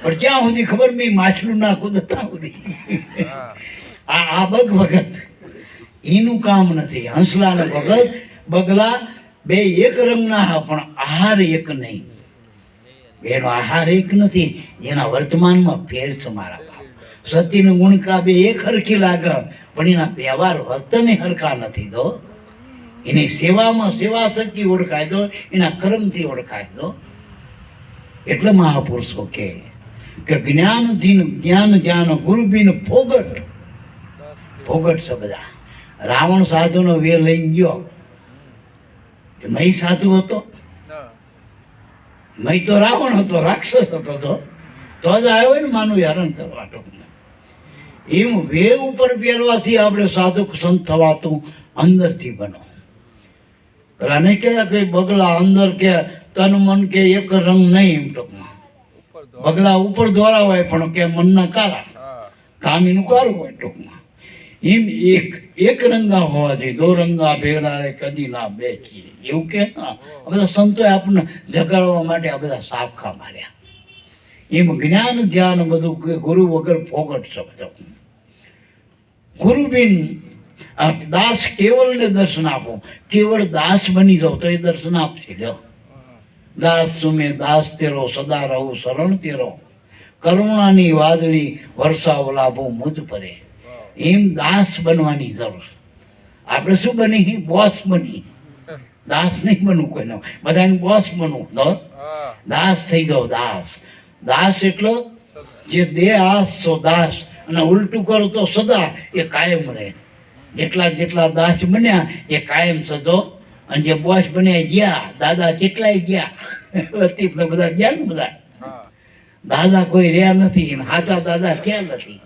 Speaker 1: પણ જ્યાં સુધી ખબર મેં માછલું નાખું તો ત્યાં સુધી આ બગ ભગત એનું કામ નથી. હંસલા ને ભગત બગલા 2 એક રંગના હા, પણ આહાર એક નહીં. બેનો આહાર એક નથી, એના વર્તમાનમાં ફેર છે મારા બાપ. સતીને ગુણકા બે એક હરખી લાગે, પણ એના વ્યવહાર વર્તને હરખા નથી તો. એની સેવામાં સેવા થકી ઓળખાય તો, એના કર્મથી ઓળખાય તો. એટલે મહાપુરુષો કે જ્ઞાનથી જ્ઞાન જ્ઞાન ગુરુ બિન ફોગટ. ફોગટ છે બધા. રાવણ સાધુનો વેર લઈને ગયો, મહી સાધુ હતો, મહી તો રાવણ હતો, રાક્ષસ હતો તો જ આવ્યો ને માનું હરણ કરવા. એમ વેર ઉપર પહેરવાથી આપણે સાધુ સંત થવાતું અંદરથી બનો. પેલા નહીં કે બગલા અંદર કે તન મન કે એક રંગ નહીં, એમ ટૂંકમાં બગલા ઉપર દોરા હોય પણ કે મનના કાળા, કામીનું કાળું હોય ટૂંકમાં. એમ એક રંગા હોવા જોઈએ, દો રંગા ભેગા રે કદી ના બેચીએ, એવું કે આ બધા સંતોએ આપણને જગાડવા માટે આ બધા સાફખા માર્યા. એમ જ્ઞાન ધ્યાન બધું ગુરુ વગર ફોગટ છે બધું. ગુરુ બિન દાસ કેવળને દર્શન આપો, કેવળ દાસ બની જાઓ તો એ દર્શન આપશે. લ્યો દાસ સુમે દાસ તેરો, સદા રહું શરણ તેરો, કરુણાની વાદળી વર્ષાવ લાભો મુજ પરે. એમ દાસ બનવાની જરૂર. આપણે શું બની? બોસ બની. દાસ નહીં બનવું કોઈનો, બધાને બોસ બનવું. દાસ થઈ જાઓ. દાસ દાસ એટલો જે દેહ આસ છો દાસ, અને ઉલટું કરો તો સદા, એ કાયમ રહે. જેટલા દાસ બન્યા એ કાયમ સદો, અને જે બોસ બન્યા ગયા, દાદા કેટલાય ગયા, બધા ગયા ને બધા. દાદા કોઈ રહ્યા નથી, સાચા દાદા ક્યાં નથી.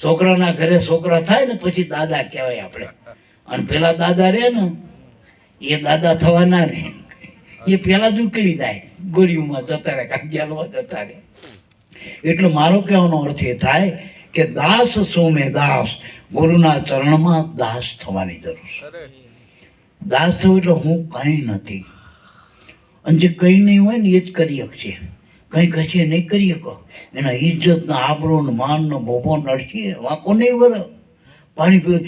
Speaker 1: છોકરાના ઘરે છોકરા થાય ને પછી દાદા કહેવાય આપણે. અને પેલા દાદા રહે ને એ દાદા થવા ના રહે, એ પેલા જ ઉકળી જાય, ગોળીઓમાં જતા રહે, કાંજિયાલમાં જતા રહે. એટલે મારો કહેવાનો અર્થ એ થાય કે દાસ સોમે દાસ, ગુરુના ચરણમાં દાસ થવાની જરૂર છે. દાસ થવું એટલે હું કંઈ નથી, અને જે કંઈ નહીં હોય ને એ જ કરી શકશે. કંઈ કશે નહીં કરી શકો. એના ઇજ્જતના આબરૂ ને માન નો ભોભો નડશે, વાંકો નહીં વર. પાણી પીવું,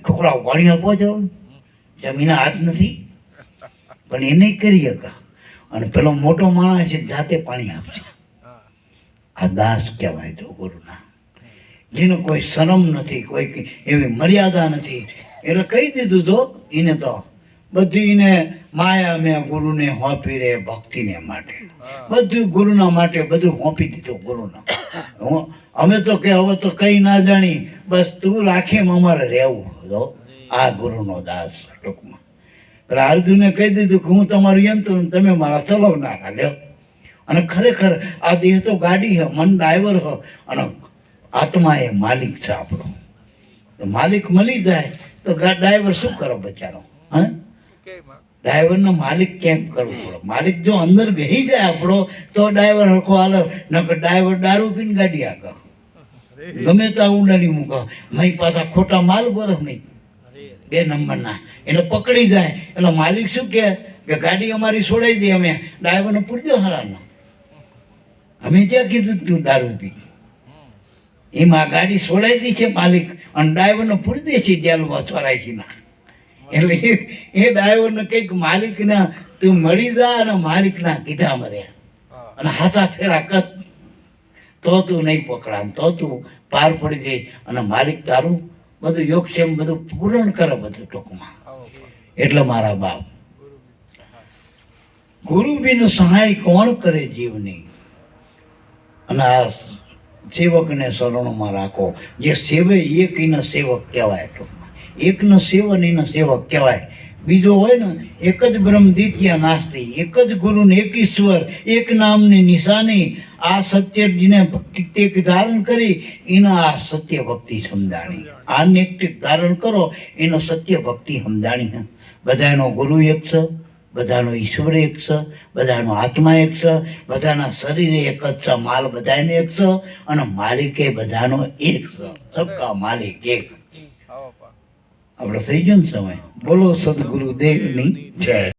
Speaker 1: છોકરાઓ પાણી આપવા જાવ, જમીન હાથ નથી, પણ એ નહીં કરી શકા. અને પેલો મોટો માણસ છે જાતે પાણી આપશે. આ દાસ કહેવાય તો ગુરુના. જેને કોઈ શરમ નથી, કોઈ એવી મર્યાદા નથી. એટલે કહી દીધું તો એને તો બધી એને માયા મેં ગુરુને હોંપી રે ભક્તિને માટે. બધું ગુરુના માટે બધું હોંપી દીધું ગુરુના. અમે તો કે હવે તો કઈ ના જાણી, બસ તું રાખે અમારે રહેવું. આ ગુરુનો દાસ ટૂંકમાં. એટલે અર્જુને કહી દીધું કે હું તમારું યંત્ર, તમે મારા ચલાવનાર. લ્યો, અને ખરેખર આ દેહ તો ગાડી છે, મન ડ્રાઈવર છે, અને આત્મા એ માલિક છે આપણો. તો માલિક મળી જાય તો ડ્રાઈવર શું કરો બચારો? હા, ડ્રાઈવરનો માલિક કેમ કરવું પડે? માલિક જો અંદર બેસી જાય આપણો તો ડ્રાઈવર હરખો હાલે, નકર ડ્રાઈવર દારૂ પીને ગાડી આગળ ગમે ત્યાં ઉડાડી મૂકો. મય પાછા ખોટા માલ બરફ નહીં, 2 નંબરના, એને પકડી જાય. એટલે માલિક શું કે ગાડી અમારી છોડાઈ દે, અમે ડ્રાઈવરને પૂરી દો હરાનો. અમે ક્યાં કીધું તું દારૂ પી? એમાં ગાડી છોડાઈ દી છે માલિક, અને ડ્રાઈવરને પૂરી દે છે જેલમાં 84 ના. એટલે એ ડ્રાઈવરને કંઈક માલિકના તું મળી જા, અને માલિકના કીધા મર્યા, અને હાથા ફેરા કર તો તું નહીં પકડા, તો તું પાર પડી જાય. અને માલિક તારું બધું યોગક્ષેમ બધું પૂરણ કરે બધું ટૂંકમાં. એટલે મારા બાપ, ગુરુ બિન સહાય કોણ કરે જીવની. અને આ સેવકને શરણમાં રાખો. જે સેવે એક એનો સેવક કહેવાય ટૂંકમાં. એકનો સેવન એનો સેવક કહેવાય. બીજો હોય ને એક જ બ્રહ્મ દ્વિતીય નાસ્તી, એક જ ગુરુ ને એક ઈશ્વર, એક નામની નિશાની. આ સત્ય જેને ભક્તિ ટેક ધારણ કરી એના આ સત્ય ભક્તિ સમજાણી. આ નેક ધારણ કરો એનો સત્ય ભક્તિ સમજાણી. બધાનો ગુરુ એક છે, બધાનો ઈશ્વર એક છે, બધાનો આત્મા એક છે, બધાના શરીરે એક જ છે, માલ બધાને એક છે, અને માલિકે બધાનો એક છે. સબકા માલિક એક. આપણે થઈ ગયો ને સમય. બોલો સદગુરુદેવની જય.